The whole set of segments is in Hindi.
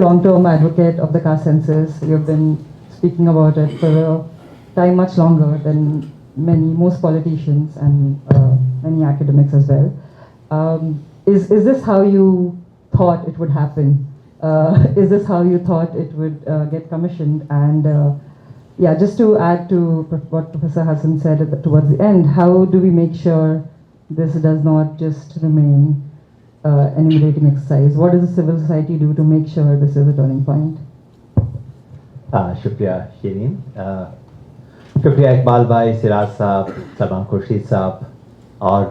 long-term advocate of the caste census. You've been speaking about it for a time much longer than most politicians and many academics as well. Is this how you thought it would happen? Is this how you thought it would get commissioned? And yeah, just to add to what Professor Hassan said towards the end, how do we make sure this does not just remain an emulating exercise? What does the civil society do to make sure this is a turning point? शुक्रिया शिरीन, शुक्रिया इकबाल भाई, सिराज साहब, सलमान खुर्शीद साहब और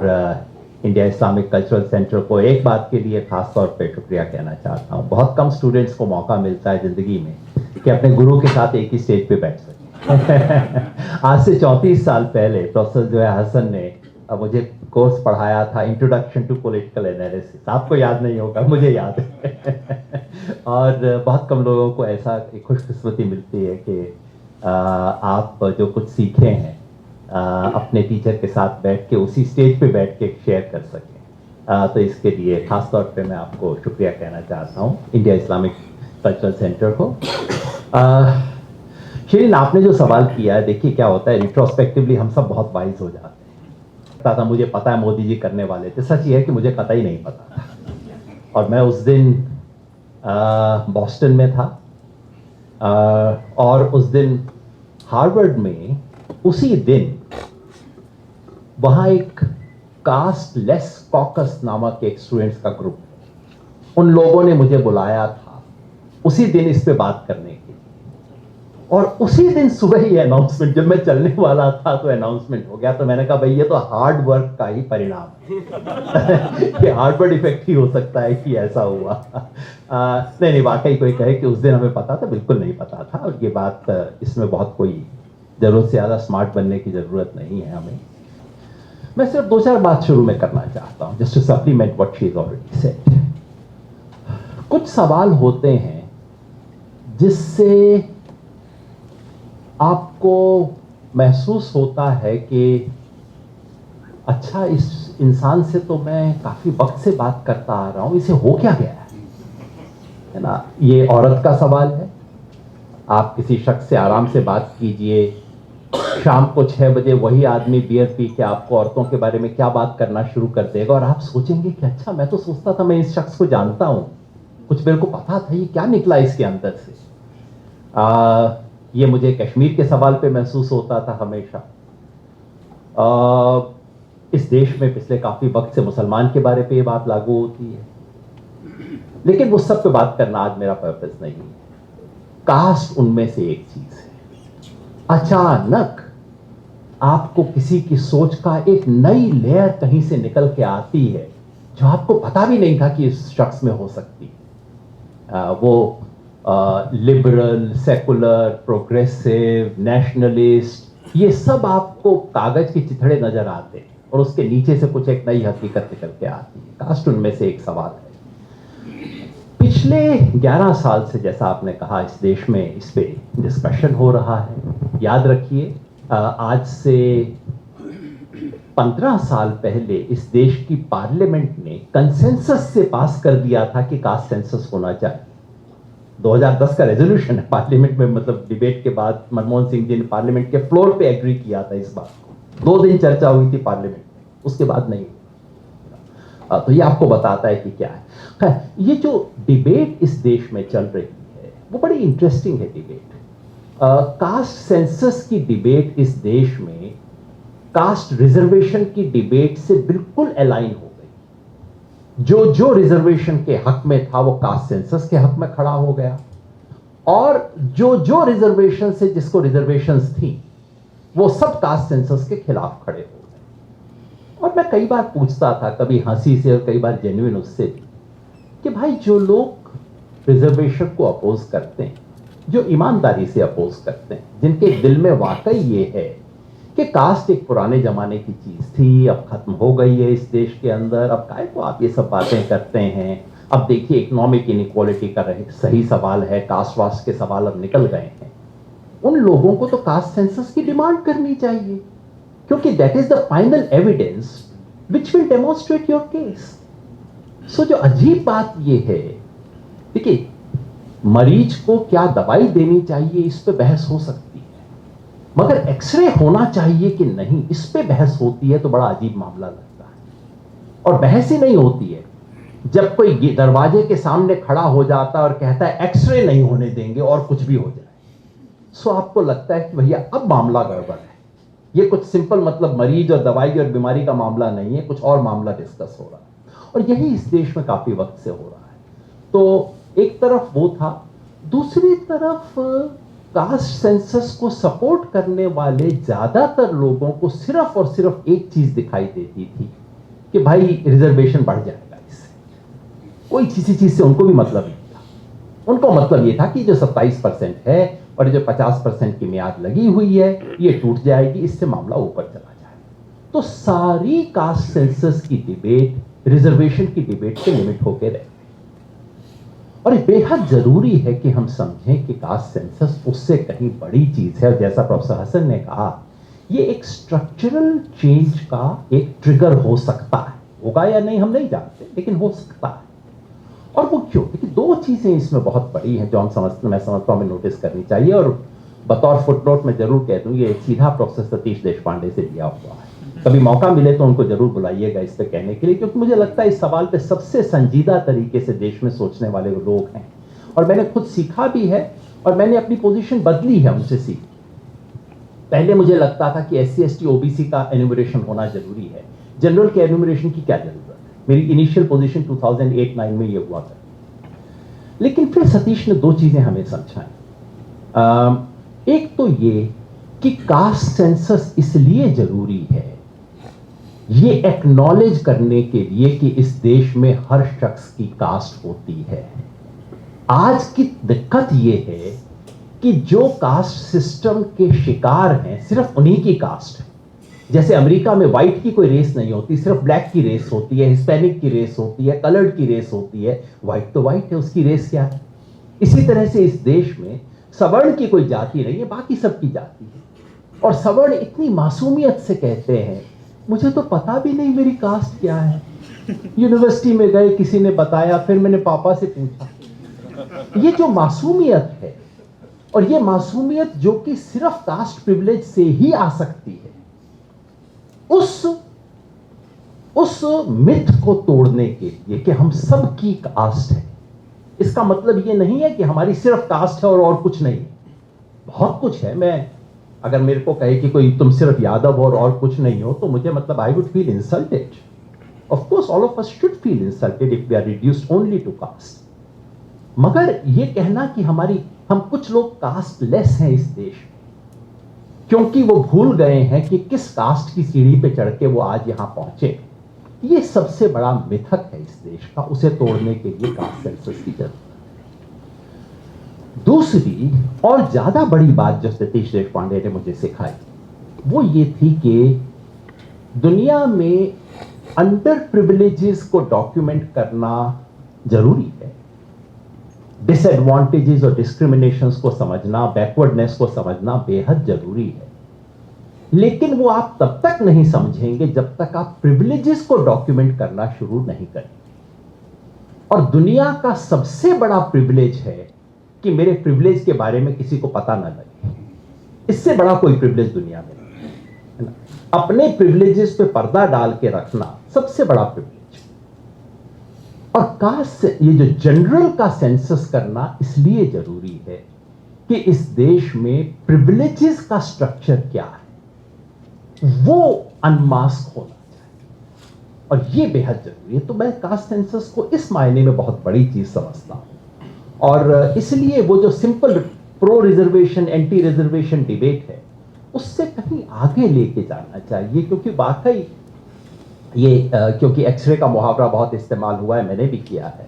इंडिया इस्लामिक कल्चरल सेंटर को एक बात के लिए ख़ास तौर पे शुक्रिया कहना चाहता हूँ। बहुत कम स्टूडेंट्स को मौका मिलता है ज़िंदगी में कि अपने गुरु के साथ एक ही स्टेज पे बैठ सकें। आज से 34 साल पहले प्रोफेसर जो है हसन ने मुझे कोर्स पढ़ाया था, इंट्रोडक्शन टू पॉलिटिकल एनालिसिस। आपको याद नहीं होगा, मुझे याद है। और बहुत कम लोगों को ऐसा एक खुशकिस्मती मिलती है कि आप जो कुछ सीखे हैं अपने टीचर के साथ बैठ के उसी स्टेज पे बैठ के शेयर कर सकें। तो इसके लिए ख़ास तौर पे मैं आपको शुक्रिया कहना चाहता हूँ इंडिया इस्लामिक कल्चरल सेंटर को। शिरीन, आपने जो सवाल किया है, देखिए क्या होता है, रिट्रोस्पेक्टिवली हम सब बहुत वाइज हो जाते हैं। था मुझे पता है मोदी जी करने वाले थे, सच ये है कि मुझे कतई नहीं पता था। और मैं उस दिन बॉस्टन में था और उस दिन हार्वर्ड में उसी दिन वहाँ एक कास्ट लेस कॉकस नामक एक स्टूडेंट्स का ग्रुप, उन लोगों ने मुझे बुलाया था उसी दिन इस पे बात करने के लिए। और उसी दिन सुबह ही अनाउंसमेंट, जब मैं चलने वाला था तो अनाउंसमेंट हो गया। तो मैंने कहा भाई ये तो हार्ड वर्क का ही परिणाम है। ये हार्वर्ड इफेक्ट ही हो सकता है कि ऐसा हुआ। नहीं, वाकई कोई कहे कि उस दिन हमें पता था, बिल्कुल नहीं पता था। और ये बात, इसमें बहुत कोई ज़रूरत से ज़्यादा स्मार्ट बनने की ज़रूरत नहीं है हमें। मैं सिर्फ 2-4 बात शुरू में करना चाहता हूँ, just to supplement what she is already said. कुछ सवाल होते हैं जिससे आपको महसूस होता है कि अच्छा, इस इंसान से तो मैं काफ़ी वक्त से बात करता आ रहा हूँ, इसे हो क्या गया है ना। ये औरत का सवाल है। आप किसी शख्स से आराम से बात कीजिए, शाम को 6 बजे वही आदमी बियर पी के आपको औरतों के बारे में क्या बात करना शुरू कर देगा और आप सोचेंगे कि अच्छा, मैं तो सोचता था मैं इस शख्स को जानता हूँ, कुछ मेरे को पता था, ये क्या निकला इसके अंदर से। ये मुझे कश्मीर के सवाल पे महसूस होता था हमेशा। इस देश में पिछले काफ़ी वक्त से मुसलमान के बारे पे ये बात लागू होती है, लेकिन वो सब पे बात करना आज मेरा पर्पस नहीं है। कास्ट उनमें से एक चीज़ है। अचानक आपको किसी की सोच का एक नई लेयर कहीं से निकल के आती है जो आपको पता भी नहीं था कि इस शख्स में हो सकती है। वो लिबरल, सेकुलर, प्रोग्रेसिव, नेशनलिस्ट, ये सब आपको कागज के चिथड़े नजर आते हैं और उसके नीचे से कुछ एक नई हकीकत निकल के आती है। कास्ट उनमें से एक सवाल है। पिछले 11 साल से, जैसा आपने कहा, इस देश में इस पे डिस्कशन हो रहा है। याद रखिए, आज से 15 साल पहले इस देश की पार्लियामेंट ने कंसेंसस से पास कर दिया था कि कास्ट सेंसस होना चाहिए। 2010 का रेजोल्यूशन है पार्लियामेंट में, मतलब डिबेट के बाद मनमोहन सिंह जी ने पार्लियामेंट के फ्लोर पे एग्री किया था इस बात को। 2 दिन चर्चा हुई थी पार्लियामेंट में, उसके बाद नहीं। तो ये आपको बताता है कि क्या है। ये जो डिबेट इस देश में चल रही है वो बड़ी इंटरेस्टिंग है डिबेट। कास्ट सेंसस की डिबेट इस देश में कास्ट रिजर्वेशन की डिबेट से बिल्कुल अलाइन हो गई। जो रिजर्वेशन के हक में था वो कास्ट सेंसस के हक में खड़ा हो गया, और जो रिजर्वेशन से जिसको रिजर्वेशंस थी वो सब कास्ट सेंसस के खिलाफ खड़े हो गए। और मैं कई बार पूछता था, कभी हंसी से और कई बार जेन्युइन उससे, कि भाई जो लोग रिजर्वेशन को अपोज करते हैं, जो ईमानदारी से अपोज करते हैं, जिनके दिल में वाकई ये है कि कास्ट एक पुराने जमाने की चीज थी, अब खत्म हो गई है इस देश के अंदर, अब काहे को आप ये सब बातें करते हैं। अब देखिए इकोनॉमिक इनइक्वालिटी का सही सवाल है, कास्ट वास्ट के सवाल अब निकल गए हैं। उन लोगों को तो कास्ट सेंसस की डिमांड करनी चाहिए, क्योंकि that is the final evidence which will demonstrate your case. So जो अजीब बात ये है, देखिए मरीज को क्या दवाई देनी चाहिए इस पे बहस हो सकती है, मगर एक्सरे होना चाहिए कि नहीं इस पे बहस होती है, तो बड़ा अजीब मामला लगता है। और बहस ही नहीं होती है जब कोई दरवाजे के सामने खड़ा हो जाता है और कहता है एक्सरे नहीं होने देंगे और कुछ भी हो जाए। सो आपको लगता है कि भैया अब मामला गड़बड़ है, ये कुछ सिंपल मतलब मरीज और दवाई और बीमारी का मामला नहीं है, कुछ और मामला डिस्कस हो रहा है। और यही इस देश में काफी वक्त से हो रहा है। तो एक तरफ वो था, दूसरी तरफ कास्ट सेंसस को सपोर्ट करने वाले ज्यादातर लोगों को सिर्फ और सिर्फ एक चीज दिखाई देती थी कि भाई रिजर्वेशन बढ़ जाएगा इससे, कोई किसी चीज से उनको भी मतलब नहीं था। उनको मतलब ये था कि जो 27% है और जो 50% की मियाद लगी हुई है ये टूट जाएगी, इससे मामला ऊपर चला जाए। तो सारी कास्ट सेंसस की डिबेट रिजर्वेशन की डिबेट से लिमिट होकर रह गई। और बेहद जरूरी है कि हम समझें कि कास्ट सेंसस उससे कहीं बड़ी चीज है। और जैसा प्रोफेसर हसन ने कहा, ये एक स्ट्रक्चरल चेंज का एक ट्रिगर हो सकता है, होगा या नहीं हम नहीं जानते, लेकिन हो सकता है। और वो क्यों? क्योंकि दो चीजें इसमें बहुत बड़ी हैं जो मैं समझता हूं हमें नोटिस करनी चाहिए। और बतौर फुटनोट में जरूर कह दूं, ये सीधा प्रोफेसर सतीश देशपांडे से लिया हुआ है। कभी मौका मिले तो उनको जरूर बुलाइएगा इस पे कहने के लिए, क्योंकि मुझे लगता है इस सवाल पे सबसे संजीदा तरीके से देश में सोचने वाले वो लोग हैं। और मैंने खुद सीखा भी है और मैंने अपनी पोजीशन बदली है उनसे सीखी। पहले मुझे लगता था कि SC ST OBC का एन्यूमरेशन होना जरूरी है, जनरल के एन्यूमरेशन की क्या जरूरत है। मेरी इनिशियल पोजीशन 2008-9 में ये हुआ था। लेकिन फिर सतीश ने दो चीजें हमें समझाई। एक तो ये कि कास्ट सेंसस इसलिए जरूरी है, ये एक्नॉलेज करने के लिए कि इस देश में हर शख्स की कास्ट होती है। आज की दिक्कत ये है कि जो कास्ट सिस्टम के शिकार हैं सिर्फ उन्हीं की कास्ट है। जैसे अमेरिका में व्हाइट की कोई रेस नहीं होती, सिर्फ ब्लैक की रेस होती है, हिस्पैनिक की रेस होती है, कलर्ड की रेस होती है। व्हाइट तो व्हाइट है, उसकी रेस क्या है। इसी तरह से इस देश में सवर्ण की कोई जाति नहीं है, बाकी सबकी जाति है। और सवर्ण इतनी मासूमियत से कहते हैं मुझे तो पता भी नहीं मेरी कास्ट क्या है, यूनिवर्सिटी में गए किसी ने बताया, फिर मैंने पापा से पूछा। ये जो मासूमियत है, और ये मासूमियत जो कि सिर्फ कास्ट प्रिविलेज से ही आ सकती है, उस मिथ को तोड़ने के लिए कि हम सब की कास्ट है। इसका मतलब ये नहीं है कि हमारी सिर्फ कास्ट है और कुछ नहीं, बहुत कुछ है। मैं अगर मेरे को कहे कि कोई तुम सिर्फ यादव हो और कुछ नहीं हो, तो मुझे मतलब I would feel insulted. Of course all of us should feel insulted if we are reduced only to caste. मगर ये कहना कि हम कुछ लोग कास्ट लेस हैं इस देश में, क्योंकि वो भूल गए हैं कि किस कास्ट की सीढ़ी पे चढ़ के वो आज यहां पहुंचे, ये सबसे बड़ा मिथक है इस देश का। उसे तोड़ने के लिए कास्ट सेंसस की जरूरत है। दूसरी और ज्यादा बड़ी बात जो सतीश देशपांडे ने मुझे सिखाई वो ये थी कि दुनिया में अंडर प्रिविलेजेस को डॉक्यूमेंट करना जरूरी है, डिसएडवांटेजेस और डिस्क्रिमिनेशंस को समझना, बैकवर्डनेस को समझना बेहद जरूरी है। लेकिन वो आप तब तक नहीं समझेंगे जब तक आप प्रिविलेजेस को डॉक्यूमेंट करना शुरू नहीं करेंगे। और दुनिया का सबसे बड़ा प्रिविलेज है कि मेरे प्रिविलेज के बारे में किसी को पता ना लगे। इससे बड़ा कोई प्रिविलेज दुनिया में नहीं है ना। अपने प्रिविलेजेस पे पर्दा डाल के रखना सबसे बड़ा प्रिविलेज। और कास्ट ये जो जनरल का सेंसस करना इसलिए जरूरी है कि इस देश में प्रिविलेजेस का स्ट्रक्चर क्या है वो अनमास्क होना चाहिए, और ये बेहद जरूरी है। तो मैं कास्ट सेंसस को इस मायने में बहुत बड़ी चीज समझता हूं। और इसलिए वो जो simple pro reservation anti reservation debate है उससे कहीं आगे लेके जाना चाहिए, क्योंकि वाकई ये क्योंकि एक्सरे का मुहावरा बहुत इस्तेमाल हुआ है, मैंने भी किया है।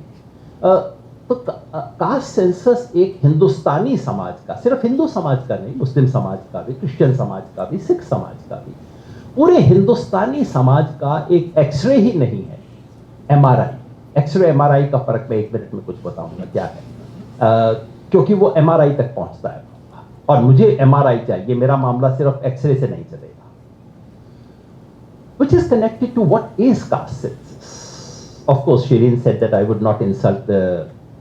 तो कास्ट सेंसस एक हिंदुस्तानी समाज का, सिर्फ हिंदू समाज का नहीं, मुस्लिम समाज का भी, क्रिश्चियन समाज का भी, सिख समाज का भी, पूरे हिंदुस्तानी समाज का एक एक्सरे ही नहीं है, MRI। एक्सरे MRI का फर्क मैं 1 मिनट में कुछ बताऊंगा क्या है, क्योंकि वो MRI तक पहुंचता है और मुझे MRI चाहिए, मेरा मामला सिर्फ एक्सरे से नहीं चलेगा। Which is connected to what is caste census. Of course, Shireen said that I would not insult the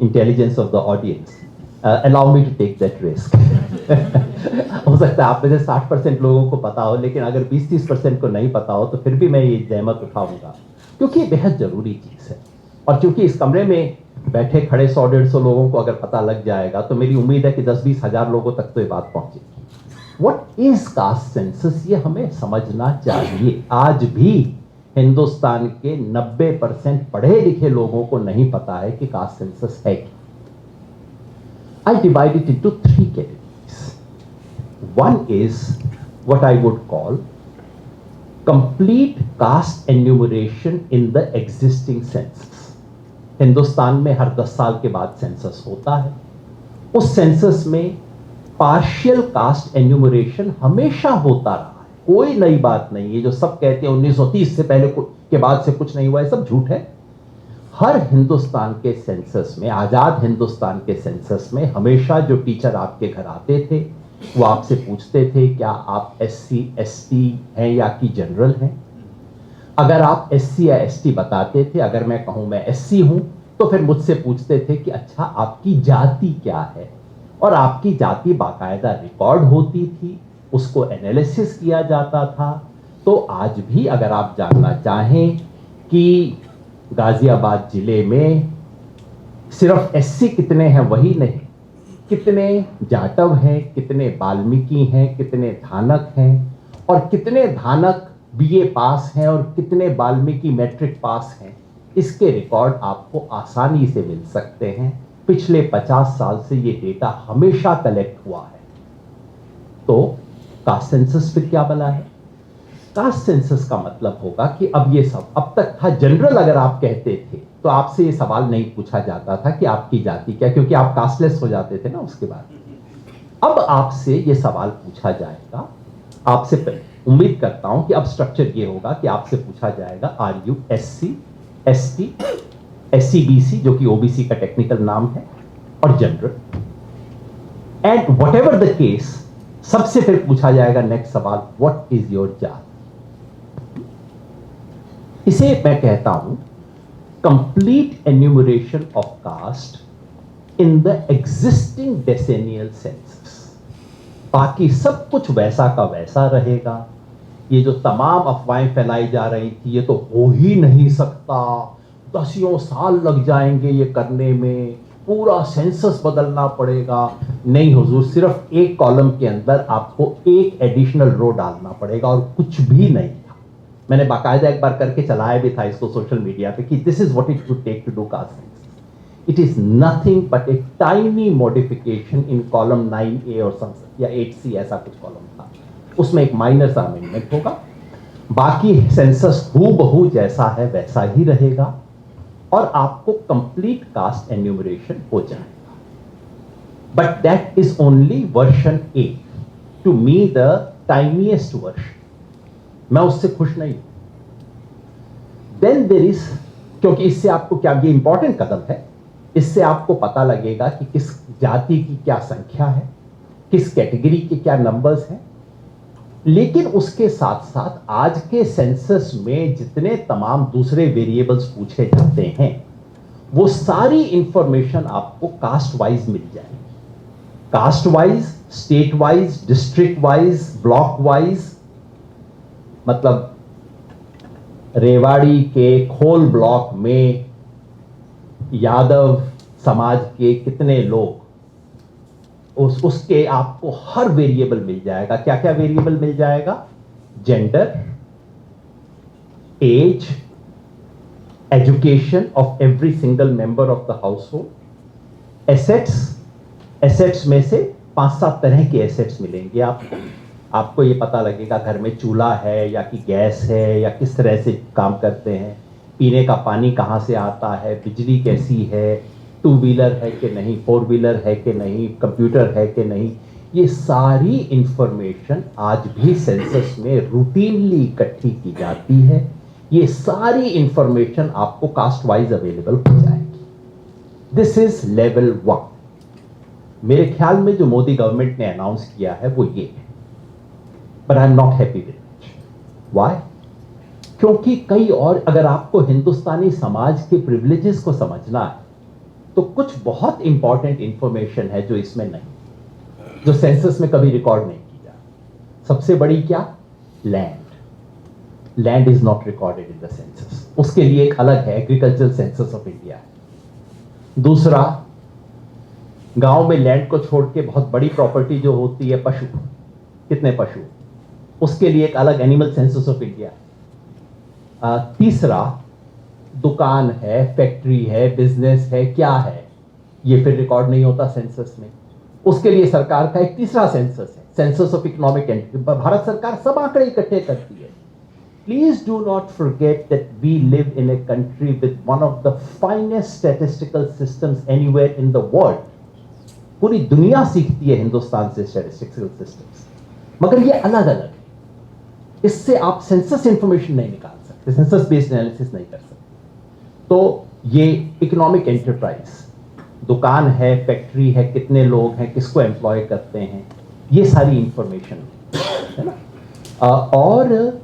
intelligence of the audience. Allow me to take that risk. हो सकता है आप में से 60% लोगों को पता हो, लेकिन अगर 20-30% को नहीं पता हो तो फिर भी मैं ये जहमत उठाऊंगा, क्योंकि ये बेहद जरूरी चीज है। और क्योंकि इस कमरे में बैठे खड़े 100-150 लोगों को अगर पता लग जाएगा तो मेरी उम्मीद है कि 10-20 हजार लोगों तक तो ये बात पहुंचेगी। व्हाट इज कास्ट सेंसस, ये हमें समझना चाहिए। आज भी हिंदुस्तान के 90% पढ़े लिखे लोगों को नहीं पता है कि कास्ट सेंसस है क्या। I divide it into 3 categories. One is what I would call complete caste enumeration in the existing census. Hindustan में हर 10 साल के बाद सेंसस होता है। उस सेंसस में पार्शियल कास्ट एन्यूमरेशन हमेशा होता रहा है, कोई नई बात नहीं। ये जो सब कहते हैं 1930 से पहले के बाद से कुछ नहीं हुआ, है सब झूठ है। हर हिंदुस्तान के सेंसस में, आजाद हिंदुस्तान के सेंसस में हमेशा जो टीचर आपके घर आते थे वो आपसे पूछते थे क्या आप SC ST हैं या कि जनरल हैं। अगर आप SC या ST बताते थे, अगर मैं कहूं मैं SC हूं, तो फिर मुझसे पूछते थे कि अच्छा आपकी जाति क्या है, और आपकी जाति बाकायदा रिकॉर्ड होती थी, उसको एनालिसिस किया जाता था। तो आज भी अगर आप जानना चाहें कि गाजियाबाद जिले में सिर्फ SC कितने हैं वही नहीं, कितने जाटव हैं, कितने वाल्मीकि हैं, कितने धानक हैं, और कितने धानक BA पास हैं और कितने वाल्मीकि मैट्रिक पास हैं, इसके रिकॉर्ड आपको आसानी से मिल सकते हैं। पिछले 50 साल से ये डेटा हमेशा कलेक्ट हुआ है। तो कास्ट सेंसस फिर क्या बला है? कास्ट सेंसस का मतलब होगा कि अब ये सब, अब तक था जनरल, अगर आप कहते थे तो आपसे ये सवाल नहीं पूछा जाता था कि आपकी जाति क्या, क्योंकि आप कास्टलेस हो जाते थे ना उसके बाद। अब आपसे ये सवाल पूछा जाएगा, आपसे उम्मीद करता हूं कि अब स्ट्रक्चर ये होगा कि आपसे पूछा जाएगा are you SC ST SC BC जो कि OBC का टेक्निकल नाम है, और general, and whatever the case, सबसे फिर पूछा जाएगा नेक्स्ट सवाल, व्हाट इज योर जाति। इसे मैं कहता हूं complete enumeration of caste in the existing decennial census. बाकी सब कुछ वैसा का वैसा रहेगा। ये जो तमाम अफवाहें फैलाई जा रही थी, ये तो हो ही नहीं सकता, 10 साल लग जाएंगे ये करने में, पूरा सेंसस बदलना पड़ेगा। नहीं हुजूर, सिर्फ एक कॉलम के अंदर आपको एक एडिशनल रो डालना पड़ेगा और कुछ भी नहीं था। मैंने बाकायदा एक बार करके चलाया भी था इसको सोशल मीडिया पे कि this is what it would take to do caste census. It is nothing but a tiny modification in column 9A और सम या 8C, ऐसा कुछ कॉलम था, उसमें एक माइनर सा अमेंडमेंट होगा। बाकी सेंसस हूबहू जैसा है वैसा ही रहेगा और आपको कंप्लीट कास्ट एन्यूमरेशन हो जाएगा। But that is only version A, to me the tiniest version. मैं उससे खुश नहीं हूं। देन देयर इज, क्योंकि इससे आपको क्या, ये इंपॉर्टेंट कदम है, इससे आपको पता लगेगा कि किस जाति की क्या संख्या है, किस कैटेगरी के क्या नंबर्स हैं। लेकिन उसके साथ साथ आज के सेंसस में जितने तमाम दूसरे वेरिएबल्स पूछे जाते हैं, वो सारी इंफॉर्मेशन आपको कास्ट वाइज मिल जाएगी। Caste wise, state wise, district wise, block wise. मतलब रेवाड़ी के खोल ब्लॉक में यादव समाज के कितने लोग, उसके आपको हर वेरिएबल मिल जाएगा। क्या क्या वेरिएबल मिल जाएगा? Gender, age, education of every single member of the household, assets में से 5-7 तरह के एसेट्स मिलेंगे आपको। आपको ये पता लगेगा घर में चूल्हा है या कि गैस है या किस तरह से काम करते हैं, पीने का पानी कहाँ से आता है, बिजली कैसी है, 2 व्हीलर है कि नहीं, 4 व्हीलर है कि नहीं, कंप्यूटर है कि नहीं। ये सारी इंफॉर्मेशन आज भी सेंसस में रूटीनली इकट्ठी की जाती है। ये सारी इंफॉर्मेशन आपको कास्ट वाइज अवेलेबल हो जाएगी। This is level 1। मेरे ख्याल में जो मोदी गवर्नमेंट ने अनाउंस किया है वो ये है, but I am not happy with it. Why? क्योंकि कई और, अगर आपको हिंदुस्तानी समाज के प्रिविलेजेस को समझना है तो कुछ बहुत इंपॉर्टेंट इंफॉर्मेशन है जो इसमें नहीं, जो सेंसस में कभी रिकॉर्ड नहीं की जा। सबसे बड़ी क्या? Land is not recorded in the census, उसके लिए एक अलग है, एग्रीकल्चरल सेंसस ऑफ इंडिया है। दूसरा, गांव में लैंड को छोड़ के बहुत बड़ी प्रॉपर्टी जो होती है पशु, कितने पशु, उसके लिए एक अलग एनिमल सेंसस ऑफ इंडिया। तीसरा, दुकान है, फैक्ट्री है, बिजनेस है, क्या है, ये फिर रिकॉर्ड नहीं होता सेंसस में, उसके लिए सरकार का एक तीसरा सेंसस है, सेंसस ऑफ इकोनॉमिक एंटिटी। भारत सरकार सब आंकड़े इकट्ठे करती है। Please do not forget that we live in a country with one of the finest statistical systems anywhere in the world. पूरी दुनिया सीखती है हिंदुस्तान से स्टैटिस्टिकल सिस्टम्स, मगर ये अलग अलग है। इससे आप सेंसस इंफॉर्मेशन नहीं निकाल सकते, सेंसस बेस्ड एनालिसिस नहीं कर सकते। तो ये इकोनॉमिक एंटरप्राइज, दुकान है, फैक्ट्री है, कितने लोग हैं, किसको एम्प्लॉय करते हैं, ये सारी इंफॉर्मेशन है ना। और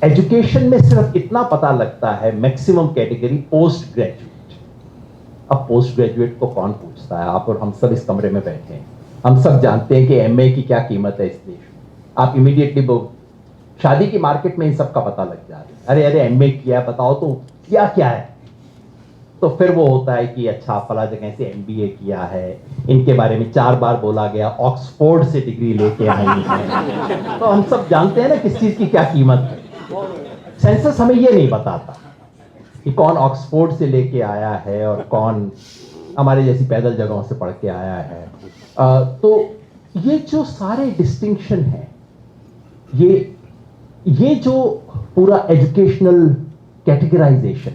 एजुकेशन में सिर्फ इतना पता लगता है, मैक्सिमम कैटेगरी पोस्ट ग्रेजुएट। अब पोस्ट ग्रेजुएट को कौन पूछता है? आप और हम सब इस कमरे में बैठे हैं, हम सब जानते हैं कि एमए की क्या कीमत है इस देश में। आप इमीडिएटली शादी की मार्केट में इन सब का पता लग जा रहा है, अरे अरे एमए किया है, बताओ तो क्या क्या है। तो फिर वो होता है कि अच्छा फला जगह से एमबीए किया है, इनके बारे में 4 बार बोला गया, ऑक्सफोर्ड से डिग्री लेके आई है। तो हम सब जानते हैं ना किस चीज की क्या कीमत है। सेंसस हमें ये नहीं बताता कि कौन ऑक्सफोर्ड से लेके आया है और कौन हमारे जैसी पैदल जगहों से पढ़ के आया है। तो ये जो सारे डिस्टिंक्शन हैं, ये जो पूरा एजुकेशनल कैटेगराइजेशन,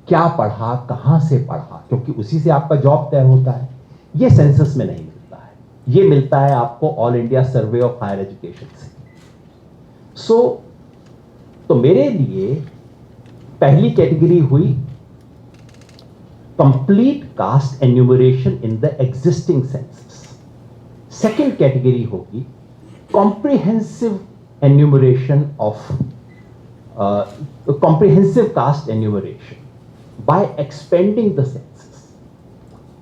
क्या पढ़ा, कहां से पढ़ा, क्योंकि उसी से आपका जॉब तय होता है, ये सेंसस में नहीं मिलता है। ये मिलता है आपको all India survey of higher education से। तो मेरे लिए पहली कैटेगरी हुई complete caste enumeration in the existing census. Second category होगी comprehensive enumeration of comprehensive caste enumeration by expanding the census.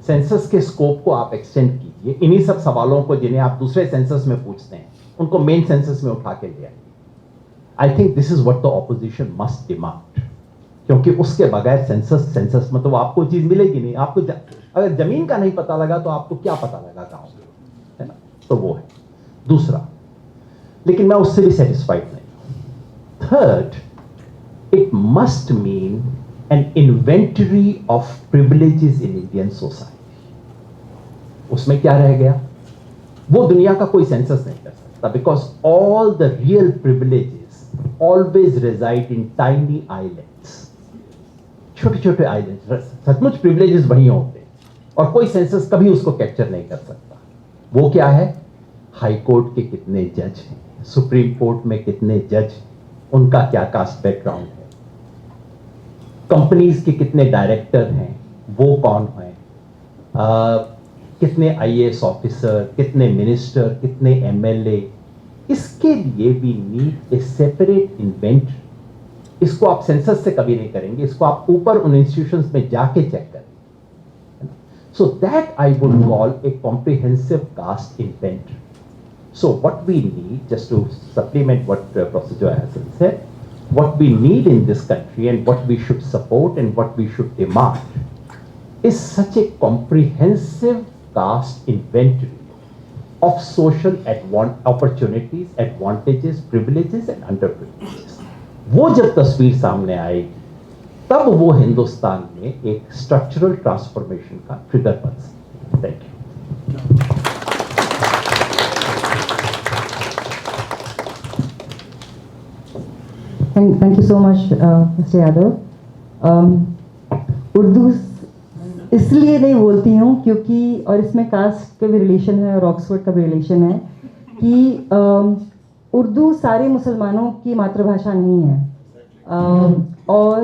Census के स्कोप को आप एक्सटेंड कीजिए, इन्हीं सब सवालों को जिन्हें आप दूसरे सेंसस में पूछते हैं उनको मेन सेंसस में उठा के ले आइए। I think this is what the opposition must demand, क्योंकि उसके बगैर सेंसस में तो आपको चीज मिलेगी नहीं। आपको अगर जमीन का नहीं पता लगा तो आपको क्या पता लगा गांव में, है ना। तो वो है दूसरा, लेकिन मैं उससे भी सेटिस्फाइड नहीं। Third, it must mean an inventory of privileges in Indian society. उसमें क्या रह गया? वो दुनिया का कोई सेंसस नहीं कर सकता, because all the real privileges always reside in tiny islands. छोटे छोटे आइलैंड्स, सचमुच प्रिविलेजेस वहीं होते हैं और कोई सेंसस कभी उसको कैप्चर नहीं कर सकता। वो क्या है? हाई कोर्ट के कितने जज हैं, सुप्रीम कोर्ट में कितने जज हैं, उनका क्या कास्ट बैकग्राउंड है, कंपनीज के कितने डायरेक्टर हैं, वो कौन है, कितने आईएएस ऑफिसर, कितने मिनिस्टर, कितने एमएलए। इसके लिए we need a separate inventory. इसको आप सेंसस से कभी नहीं करेंगे, इसको आप ऊपर उन इंस्टीट्यूशंस में जाके चेक करेंगे। So that I would call a comprehensive caste inventory. So what we need, just to supplement what Professor Joy Hassan said, what we need in this country and what we should support and what we should demand is such a comprehensive caste inventory of social opportunities, advantages, privileges and underprivileges. वो जब तस्वीर सामने आएगी तब वो हिंदुस्तान में एक स्ट्रक्चरल ट्रांसफॉर्मेशन का ट्रिगर बन सकती है। Thank you. Thank you so much, Mr. Yadav. Urdu इसलिए नहीं बोलती हूँ क्योंकि, और इसमें कास्ट का भी रिलेशन है और ऑक्सफोर्ड का भी रिलेशन है, कि उर्दू सारे मुसलमानों की मातृभाषा नहीं है। और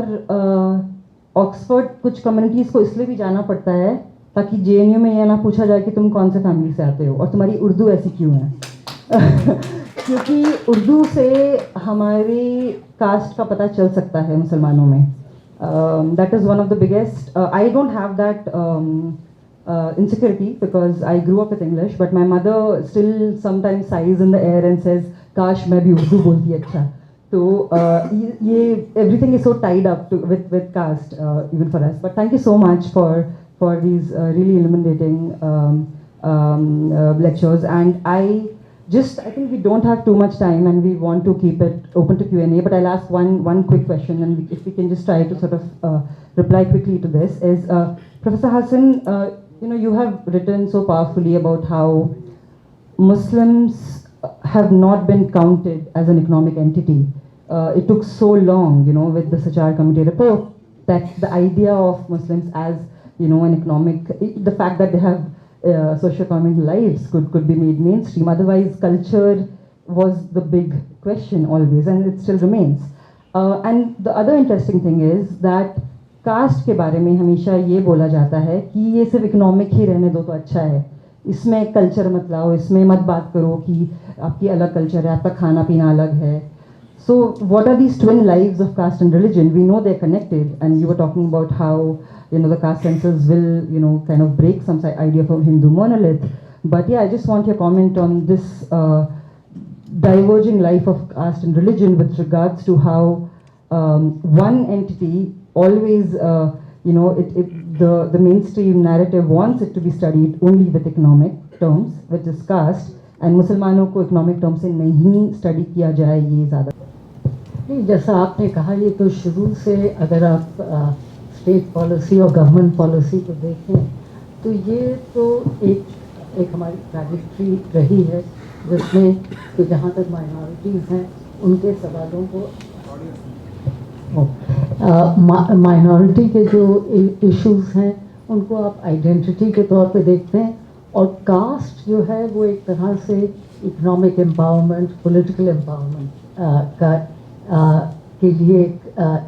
ऑक्सफोर्ड कुछ कम्युनिटीज़ को इसलिए भी जाना पड़ता है ताकि जेएनयू में यह ना पूछा जाए कि तुम कौन से फैमिली से आते हो और तुम्हारी उर्दू ऐसी क्यों है। क्योंकि उर्दू से हमारी कास्ट का पता चल सकता है मुसलमानों में। That is one of the biggest. I don't have that insecurity because I grew up with English, but my mother still sometimes sighs in the air and says, "Kash मैं भी उर्दू बोलती अच्छा." So everything is so tied up with caste even for us. But thank you so much for these really illuminating lectures. And I think we don't have too much time, and we want to keep it open to Q&A. But I'll ask one quick question, and if we can just try to sort of reply quickly to this is Professor Hassan, you have written so powerfully about how Muslims have not been counted as an economic entity. It took so long, with the Sachar Committee report, that the idea of Muslims as, an economic, the fact that they have socio-economic lives could be made mainstream. Otherwise, culture was the big question always, and it still remains. And the other interesting thing is that caste के बारे में हमेशा ये बोला जाता है कि ये सिर्फ इकोनॉमिक ही रहने दो तो अच्छा है, इसमें कल्चर मत लाओ, इसमें मत बात करो कि आपकी अलग कल्चर है, आपका खाना पीना अलग है. So what are these twin lives of caste and religion? We know they're connected, and you were talking about how the caste census will kind of break some idea from Hindu monolith. But yeah, I just want your comment on this diverging life of caste and religion with regards to how one entity always the mainstream narrative wants it to be studied only with economic terms, which is caste, and मुसलमानों को इकोनॉमिक टर्म से नहीं स्टडी किया जाए, ये ज़्यादा नहीं. जैसा आपने कहा, ये तो शुरू से अगर आप स्टेट पॉलिसी और गवर्नमेंट पॉलिसी को देखें तो ये तो एक हमारी ट्रैजेक्टरी रही है जिसमें कि जहाँ तक माइनॉरिटीज़ हैं उनके सवालों को माइनॉरिटी के जो इश्यूज़ हैं उनको आप आइडेंटिटी के तौर पे देखते हैं, और कास्ट जो है वो एक तरह से इकोनॉमिक एम्पावरमेंट, पॉलिटिकल एम्पावरमेंट के लिए एक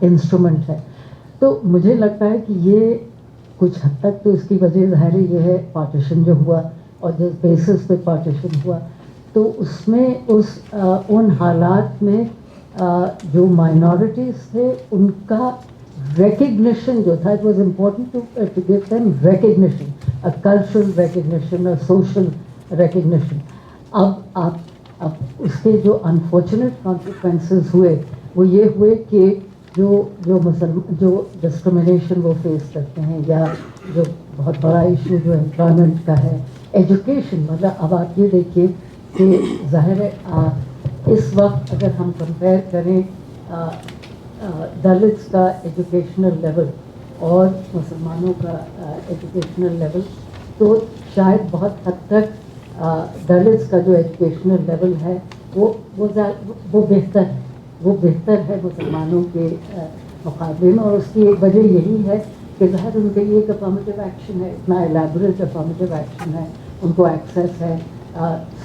इंस्ट्रूमेंट है. तो मुझे लगता है कि ये कुछ हद तक तो इसकी वजह ज़ाहिर ये है पार्टीशन जो हुआ और जिस बेसिस पे पार्टीशन हुआ तो उसमें उन हालात में जो माइनॉरिटीज़ थे उनका recognition जो था, it was important to give them recognition, a cultural recognition, a social recognition. अब उसके जो unfortunate consequences हुए वो ये हुए कि जो discrimination वो face करते हैं, या जो बहुत बड़ा issue जो employment का है, education, मतलब अब आप ये देखिए कि ज़ाहिर है इस वक्त अगर हम कंपेयर करें दलित्स का एजुकेशनल लेवल और मुसलमानों का एजुकेशनल लेवल, तो शायद बहुत हद तक दलित्स का जो एजुकेशनल लेवल है वो बेहतर है मुसलमानों के मुकाबले में. और उसकी एक वजह यही है कि ज़ाहिर उनके लिए एक अफर्मेटिव एक्शन है, इतना एलैबोरेट अफर्मेटिव एक्शन है, उनको एक्सेस है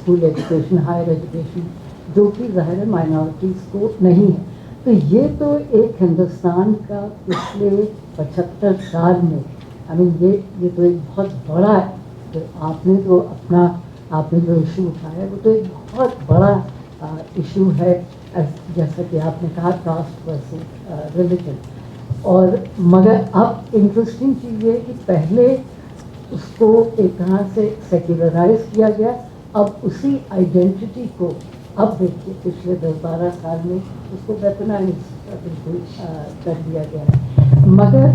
स्कूल एजुकेशन, हायर एजुकेशन, जो कि ज़ाहिर माइनॉरिटीज़ को नहीं है. तो ये तो एक हिंदुस्तान का पिछले 75 साल में ये तो एक बहुत बड़ा आपने जो इशू उठाया वो तो एक बहुत बड़ा इशू है, जैसा कि आपने कहा कास्ट वर्सेस रिलीजन. और मगर अब इंटरेस्टिंग चीज़ ये है कि पहले उसको एक तरह से सेक्युलराइज किया गया, अब उसी आइडेंटिटी को अब देखिए पिछले 10-12 साल में उसको वेपनाइज बिल्कुल कर दिया गया है. मगर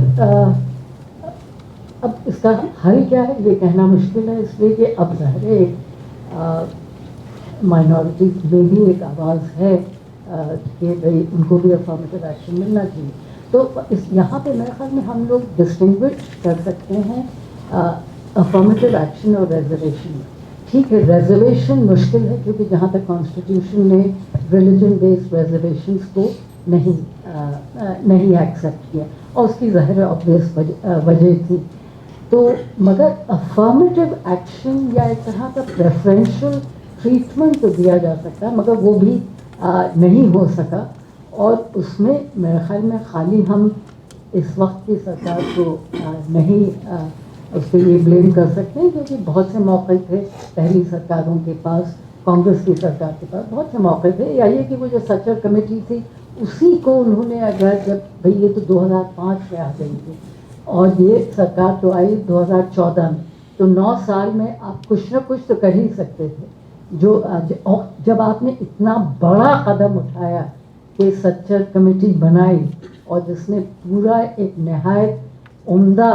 अब इसका हल क्या है ये कहना मुश्किल है, इसलिए कि अब ज़ाहिर है एक माइनॉरिटी में भी एक आवाज़ है कि भाई उनको भी अफर्मेटिव एक्शन मिलना चाहिए. तो यहाँ पे मेरे ख्याल में हम लोग डिस्टिंग्विश कर सकते हैं अफर्मेटिव एक्शन और रिजर्वेशन. ठीक है, रिजर्वेशन मुश्किल है क्योंकि जहाँ तक कॉन्स्टिट्यूशन ने रिलीजन बेस्ड रिजर्वेशंस को नहीं एक्सेप्ट किया और उसकी ज़ाहिर ऑब्वियस वजह थी. तो मगर अफर्मेटिव एक्शन या एक तरह का प्रेफरेंशियल ट्रीटमेंट तो दिया जा सकता है, मगर वो भी नहीं हो सका. और उसमें मेरे ख्याल में खाली हम इस वक्त की सरकार को नहीं उस पर ये ब्लेम कर सकते हैं, क्योंकि बहुत से मौके थे पहली सरकारों के पास, कांग्रेस की सरकार के पास बहुत से मौके थे, या ये कि वो जो सचर कमेटी थी उसी को उन्होंने अगर जब भाई ये तो 2005 में आ गई थी और ये सरकार तो आई 2014 में, तो 9 साल में आप कुछ ना कुछ तो कर ही सकते थे। जो और जब आपने इतना बड़ा कदम उठाया कि सच्चर कमेटी बनाई और जिसने पूरा एक नहायत उम्दा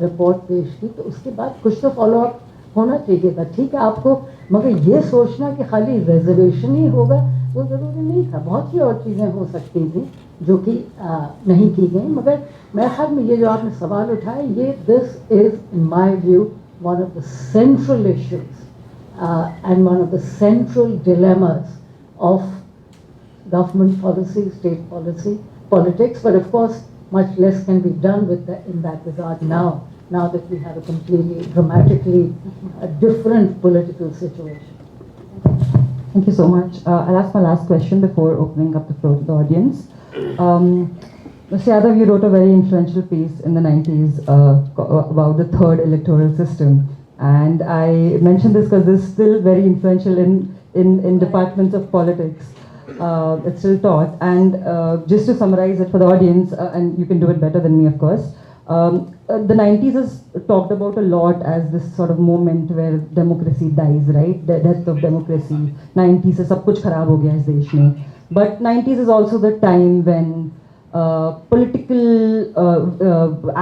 रिपोर्ट पेश की, तो उसके बाद कुछ तो फॉलो अप होना चाहिए था। ठीक है आपको, मगर ये सोचना कि खाली रिजर्वेशन ही होगा वो ज़रूरी नहीं था। बहुत सी और चीज़ें हो सकती थी जो कि नहीं की गई। मगर मेरे ख्याल में ये जो आपने सवाल उठाया, ये this is in my view one of the central issues and one of the central dilemmas of government policy, state policy, politics, but of course much less can be done with in that regard now that we have a completely dramatically different political situation. Thank you so much. I'll ask my last question before opening up the floor to the audience. Mr. Yadav, you wrote a very influential piece in the 90s about the third electoral system, and I mention this because this is still very influential in departments of politics. It's still taught, and just to summarize it for the audience, and you can do it better than me, of course. The 90s is talked about a lot as this sort of moment where democracy dies, right? The death of democracy. 90s से सब कुछ खराब हो गया इस देश में. But 90s is also the time when political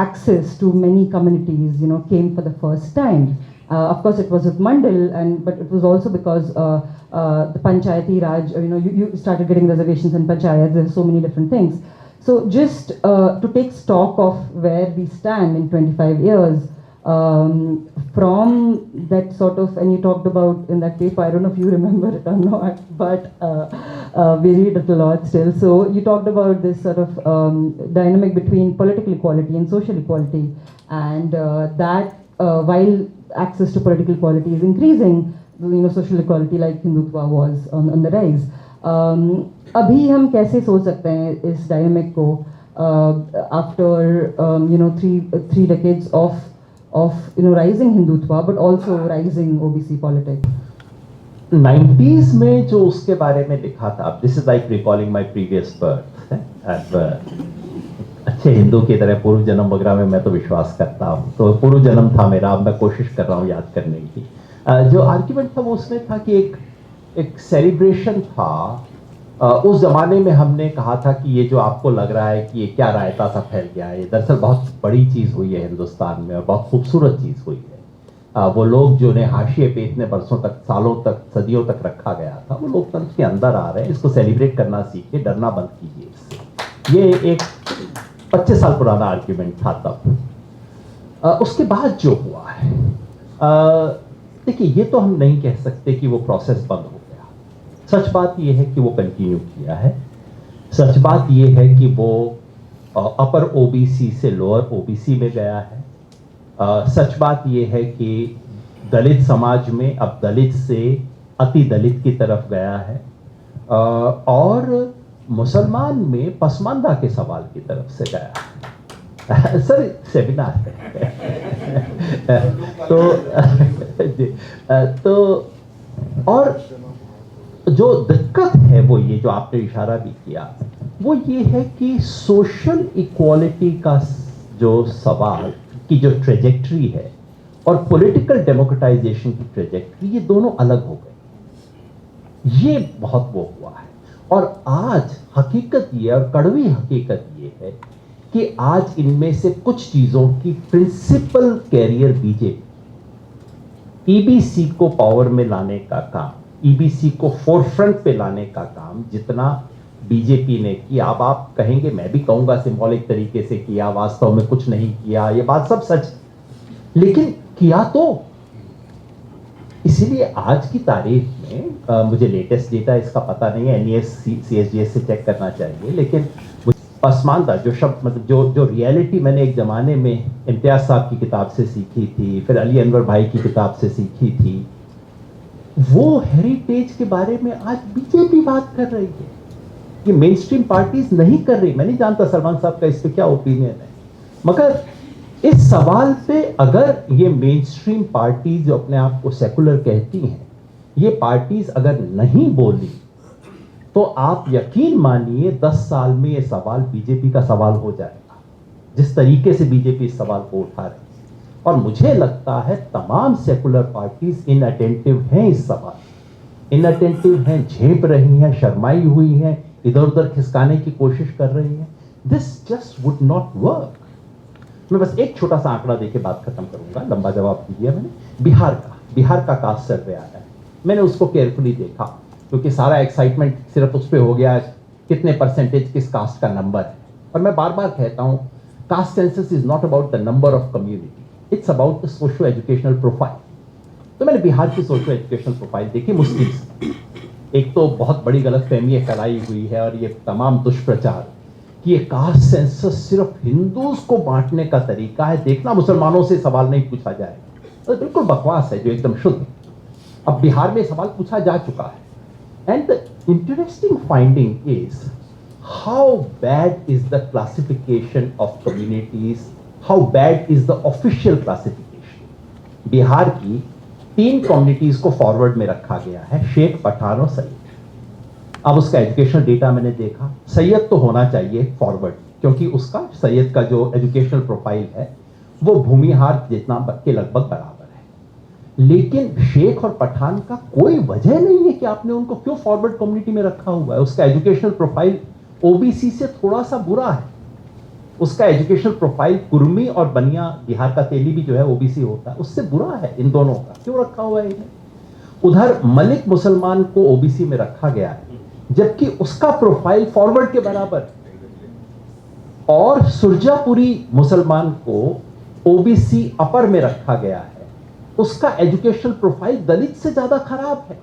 access to many communities, came for the first time. Of course, it was with Mandal, but it was also because the Panchayati Raj, you started getting reservations in Panchayat. There's so many different things. So just to take stock of where we stand in 25 years, from that sort of, and you talked about in that paper, I don't know if you remember it or not, but we read it a lot still. So you talked about this sort of dynamic between political equality and social equality, and that while access to political equality is increasing, social equality like Hindutva was on the rise. अभी हम कैसे सोच सकते हैं इस डायनामिक को after three decades of rising Hindutva but also rising OBC politics? 90s में जो उसके बारे में लिखा था, this is like recalling my previous birth. अच्छे हिंदू की तरह पूर्व जन्म वगैरह में मैं तो विश्वास करता हूँ, तो पूर्व जन्म था मेरा, अब मैं कोशिश कर रहा हूँ याद करने की। जो आर्ग्यूमेंट था वो उसमें था कि एक सेलिब्रेशन था। उस जमाने में हमने कहा था कि ये जो आपको लग रहा है कि ये क्या रायता सा फैल गया है, ये दरअसल बहुत बड़ी चीज़ हुई है हिंदुस्तान में और बहुत खूबसूरत चीज़ हुई है। वो लोग जो ने हाशिए पे इतने बरसों तक, सालों तक, सदियों तक रखा गया था, वो लोकतंत्र के अंदर आ रहे हैं। इसको सेलिब्रेट करना सीखिए, डरना बंद कीजिए इससे। ये एक 25 साल पुराना आर्ग्यूमेंट था तब। उसके बाद जो हुआ है, देखिए ये तो हम नहीं कह सकते कि वो प्रोसेस बंद हो गया। सच बात ये है कि वो कंटिन्यू किया है। सच बात ये है कि वो अपर ओबीसी से लोअर ओबीसी में गया है। सच बात ये है कि दलित समाज में अब दलित से अति दलित की तरफ गया है, और मुसलमान में पसमानदा के सवाल की तरफ से गया है। सर सेमिनार है। तो और जो दिक्कत है वो ये जो आपने इशारा भी किया, वो ये है कि सोशल इक्वालिटी का जो सवाल की जो ट्रेजेक्ट्री है और पॉलिटिकल डेमोक्रेटाइजेशन की ट्रेजेक्ट्री, ये दोनों अलग हो गए। ये बहुत वो हुआ है। और आज हकीकत ये, और कड़वी हकीकत ये है कि आज इनमें से कुछ चीजों की प्रिंसिपल कैरियर बीजेपी, ईबीसी को पावर में लाने का काम, ईबीसी को फोरफ्रंट पे लाने का काम जितना बीजेपी ने किया, अब आप कहेंगे, मैं भी कहूंगा सिंबॉलिक तरीके से किया, वास्तव में कुछ नहीं किया, ये बात सब सच, लेकिन किया तो। इसीलिए आज की तारीख में मुझे लेटेस्ट डेटा इसका पता नहीं है, एनईएस सीएसजीएस से चेक करना चाहिए, लेकिन पसमानदा जो शब्द, मतलब जो रियलिटी मैंने एक जमाने में इम्तियाज साहब की किताब से सीखी थी, फिर अली अनवर भाई की किताब से सीखी थी, वो हेरिटेज के बारे में आज बीजेपी बात कर रही है। ये मेन स्ट्रीम पार्टीज नहीं कर रही। मैं नहीं जानता सलमान साहब का इस पे क्या ओपिनियन है, मगर इस सवाल पे अगर ये मेन स्ट्रीम पार्टीज जो अपने आप को सेकुलर कहती हैं, ये पार्टीज अगर नहीं बोली तो आप यकीन मानिए 10 साल में ये सवाल बीजेपी का सवाल हो जाएगा, जिस तरीके से बीजेपी इस सवाल को उठा रही है। और मुझे लगता है तमाम सेकुलर पार्टीज इनअटेंटिव हैं, इस सवाल इनअटेंटिव हैं, झेप रही हैं, शर्माई हुई हैं, इधर उधर खिसकाने की कोशिश कर रही हैं। This just would not work. मैं बस एक छोटा सा आंकड़ा देके बात खत्म करूंगा, लंबा जवाब दिया मैंने। बिहार का कास्ट सर्वे आया है, मैंने उसको केयरफुली देखा क्योंकि सारा एक्साइटमेंट सिर्फ उस पर हो गया कितने परसेंटेज किस कास्ट का नंबर है। और मैं बार बार कहता हूं, caste census is not about the number of community, it's about the socio educational profile. तो मैंने बिहार की सोशो एजुकेशनल प्रोफाइल देखी मुस्लिम। एक तो बहुत बड़ी गलतफहमी फैलाई हुई है और ये तमाम दुष्प्रचार कि ये कास्ट सेंसस सिर्फ हिंदूज को बांटने का तरीका है, देखना मुसलमानों से सवाल नहीं पूछा जाएगा। तो बिल्कुल बकवास है, जो एकदम शुद्ध। अब बिहार में सवाल पूछा जा चुका है। And the interesting finding is how bad is the classification of communities, how bad is the official classification. Bihar की 3 कम्युनिटीज को फॉरवर्ड में रखा गया है, शेख, पठान और सैयद। अब उसका एजुकेशनल डेटा मैंने देखा, सैयद तो होना चाहिए फॉरवर्ड, क्योंकि उसका सैयद का जो एजुकेशनल प्रोफाइल है वो भूमिहार जितना के लगभग बराबर है। लेकिन शेख और पठान का कोई वजह नहीं है कि आपने उनको क्यों फॉरवर्ड कम्युनिटी में रखा हुआ है। उसका एजुकेशनल प्रोफाइल ओबीसी से थोड़ा सा बुरा है। उसका एजुकेशनल प्रोफाइल कुर्मी और बनिया, बिहार का तेली भी जो है ओबीसी होता है, उससे बुरा है। इन दोनों का क्यों रखा हुआ है इन्हें? उधर मलिक मुसलमान को ओबीसी में रखा गया है, जबकि उसका प्रोफाइल फॉरवर्ड के बराबर। और सुरजापुरी मुसलमान को ओबीसी अपर में रखा गया है, उसका एजुकेशनल प्रोफाइल दलित से ज्यादा खराब है।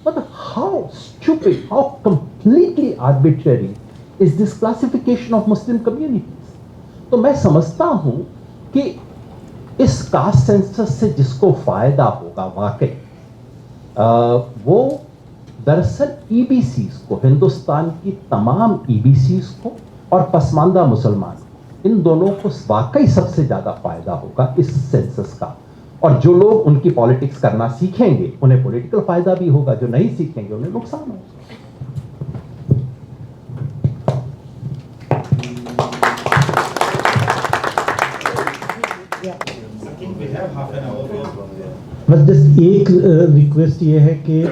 मतलब how stupid, how completely arbitrary is this classification of Muslim communities. तो मैं समझता हूं कि इस कास्ट सेंसस से जिसको फायदा होगा वाकई, वो दरअसल ईबीसीज को, हिंदुस्तान की तमाम ईबीसीज को और पसमानदा मुसलमान, इन दोनों को वाकई सबसे ज्यादा फायदा होगा इस सेंसस का। और जो लोग उनकी पॉलिटिक्स करना सीखेंगे उन्हें पॉलिटिकल फायदा भी होगा, जो नहीं सीखेंगे उन्हें नुकसान होगा। बस जस्ट एक रिक्वेस्ट ये है कि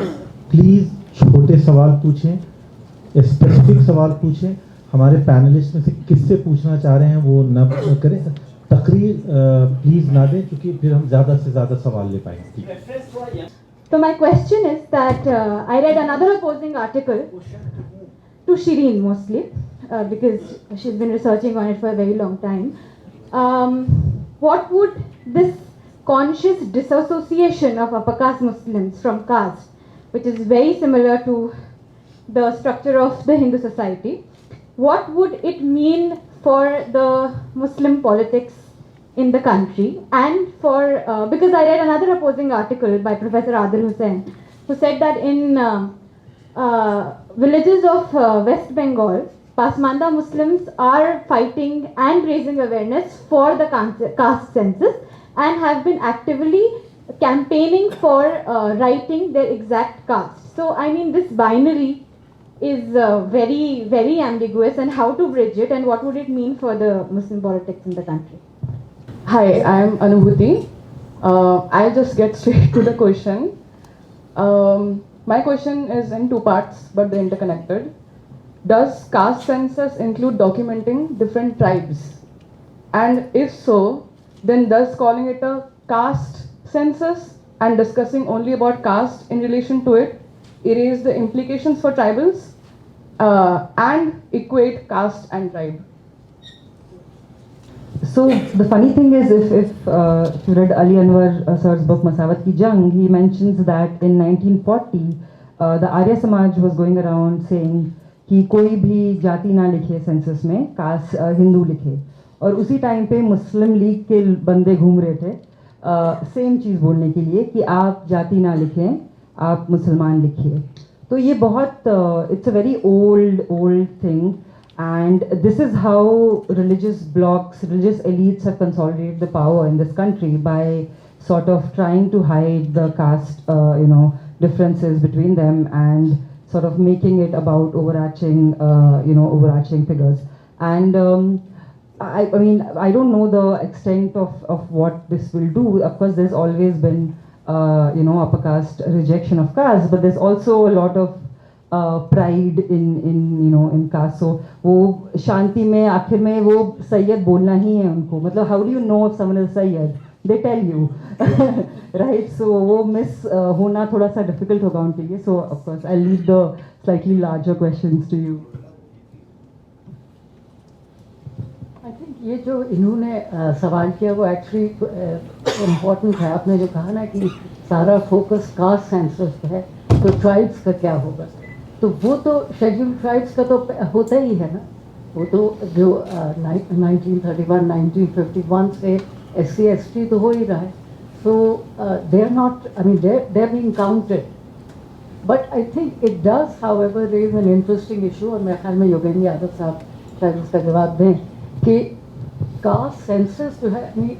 प्लीज़ छोटे सवाल पूछें, स्पेसिफिक सवाल पूछें। हमारे पैनलिस्ट में से किससे पूछना चाह रहे हैं वो न करें, तकरीर प्लीज़ ना दें, क्योंकि फिर हम ज़्यादा से ज़्यादा सवाल ले पाएंगे। So my question is that I read another opposing article to Shireen mostly because she's been researching on it for a very long time. What would this conscious disassociation of upper caste Muslims from caste, which is very similar to the structure of the Hindu society, what would it mean for the Muslim politics in the country? And for because I read another opposing article by Professor Adil Hussain, who said that in villages of West Bengal, Pasmanda Muslims are fighting and raising awareness for the caste census and have been actively campaigning for writing their exact caste. So I mean, this binary is very, very ambiguous, and how to bridge it, and what would it mean for the Muslim politics in the country? Hi, I am Anubhuti. I'll just get straight to the question. My question is in 2 parts, but they're interconnected. Does caste census include documenting different tribes? And if so, then does calling it a caste census and discussing only about caste in relation to it erase the implications for tribals and equate caste and tribe? So the funny thing is, if you read Ali Anwar sir's book Masawat Ki Jang, he mentions that in 1940 the Arya Samaj was going around saying कि कोई भी जाति ना लिखे सेंसस में, कास्ट हिंदू लिखे। और उसी टाइम पे मुस्लिम लीग के बंदे घूम रहे थे सेम चीज़ बोलने के लिए कि आप जाति ना लिखें, आप मुसलमान लिखिए। तो ये बहुत it's a very old thing, and this is how religious blocs, religious elites have consolidated the power in this country by sort of trying to hide the caste differences between them and sort of making it about overarching, overarching figures. And I mean, I don't know the extent of what this will do. Of course, there's always been, upper caste rejection of caste, but there's also a lot of pride in caste. So वो शांति में आखिर में वो सैयद बोलना ही है उनको. मतलब how do you know if someone is Syed? They tell you, right? So वो miss होना थोड़ा सा difficult होगा उनके लिए. So of course I'll leave the slightly larger questions to you. I think ये जो इन्होंने सवाल किया वो एक्चुअली इम्पोर्टेंट है. आपने जो कहा ना कि सारा फोकस कास्ट सेंसस पे है, तो ट्राइब्स का क्या होगा? तो वो तो शेड्यूल ट्राइब्स का तो होता ही है ना. वो तो जो 1931 1951 से SC/ST तो हो ही रहा है. So they are not, I mean they are being counted. But I think it does however raise an interesting issue, और मेरे ख्याल में योगेंद्र यादव साहब शायद उसका जवाब दें कि कास्ट सेंसस जो है, आई मीन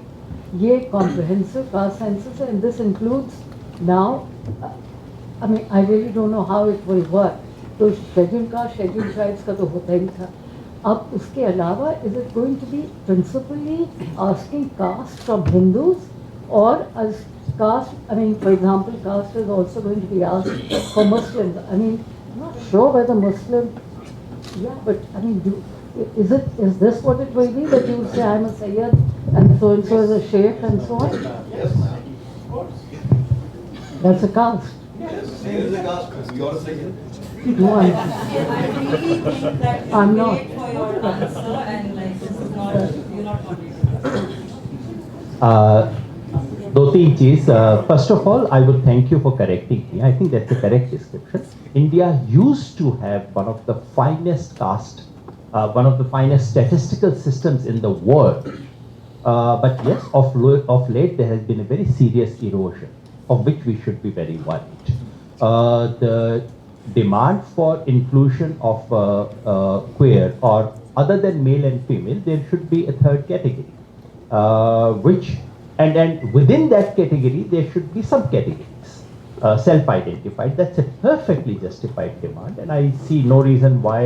ये कॉम्प्रिहेंसिव कास्ट सेंसस है, and this includes now, I mean I really don't know how it will work. तो शेड्यूल कास्ट शेड्यूल ट्राइब्स का तो होता ही था. अब उसके अलावा is it going to be principally asking caste from Hindus, और as caste, I mean, for example, caste is also going to be asked for Muslims. I mean, I'm not sure whether Muslim, yeah, but I mean, is this what it will be, that you would say I'm a Sayyid and so is a Sheikh and so on? Yes, of course. That's a caste. Yes, same as a caste. You're a Sayyid. No, I really think that I'm you not. wait for your answer, and like this is not, you're not contributing. दो तीन चीज. First of all I would thank you for correcting me. I think that's the correct description. India used to have one of the finest caste, one of the finest statistical systems in the world. But yes, of late there has been a very serious erosion, of which we should be very worried. The demand for inclusion of queer, or other than male and female, there should be a third category, which and within that category there should be some categories self-identified. That's a perfectly justified demand, and I see no reason why.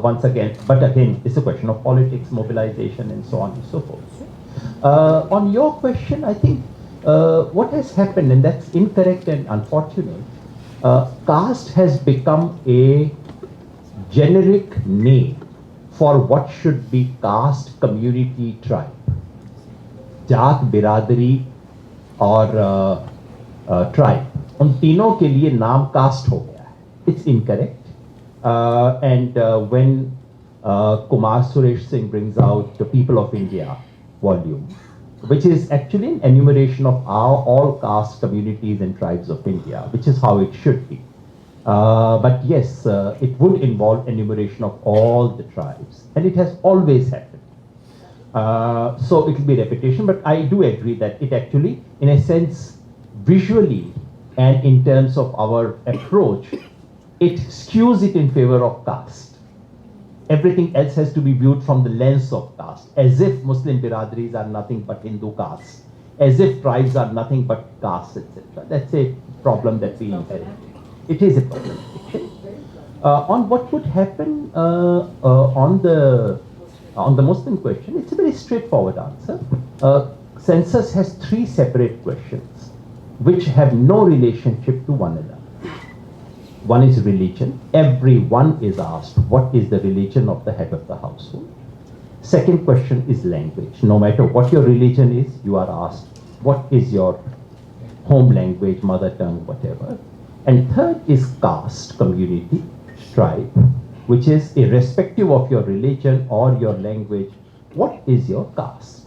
Once again, but again, it's a question of politics, mobilization, and so on and so forth. On your question, I think what has happened, and that's incorrect and unfortunate, caste has become a generic name for what should be caste, community, tribe. जात, बिरादरी और ट्राइब, उन तीनों के लिए नाम कास्ट हो गया है. It's incorrect. And when Kumar Suresh Singh brings out the People of India volume, which is actually an enumeration of all caste, communities and tribes of India, which is how it should be. But yes, it would involve enumeration of all the tribes, and it has always happened. So it will be repetition, but I do agree that it actually, in a sense, visually and in terms of our approach, it skews it in favor of caste. Everything else has to be viewed from the lens of caste, as if Muslim biradaris are nothing but Hindu castes, as if tribes are nothing but castes, etc. That's a problem that we inherit. It is a problem. On what would happen on the Muslim question, it's a very straightforward answer. Census has three separate questions which have no relationship to one another. One is religion. Everyone is asked, what is the religion of the head of the household? Second question is language. No matter what your religion is, you are asked, what is your home language, mother tongue, whatever. And third is caste, community, tribe, which is irrespective of your religion or your language, what is your caste?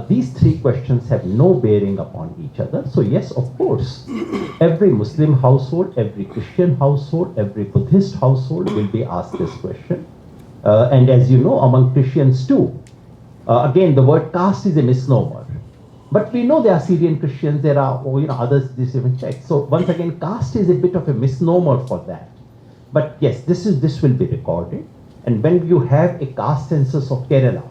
These three questions have no bearing upon each other. So yes, of course, every Muslim household, every Christian household, every Buddhist household will be asked this question. And as you know, among Christians too, again, the word caste is a misnomer. But we know there are Syrian Christians, there are others, this even checked. So once again, caste is a bit of a misnomer for that. But yes, this will be recorded. And when you have a caste census of Kerala,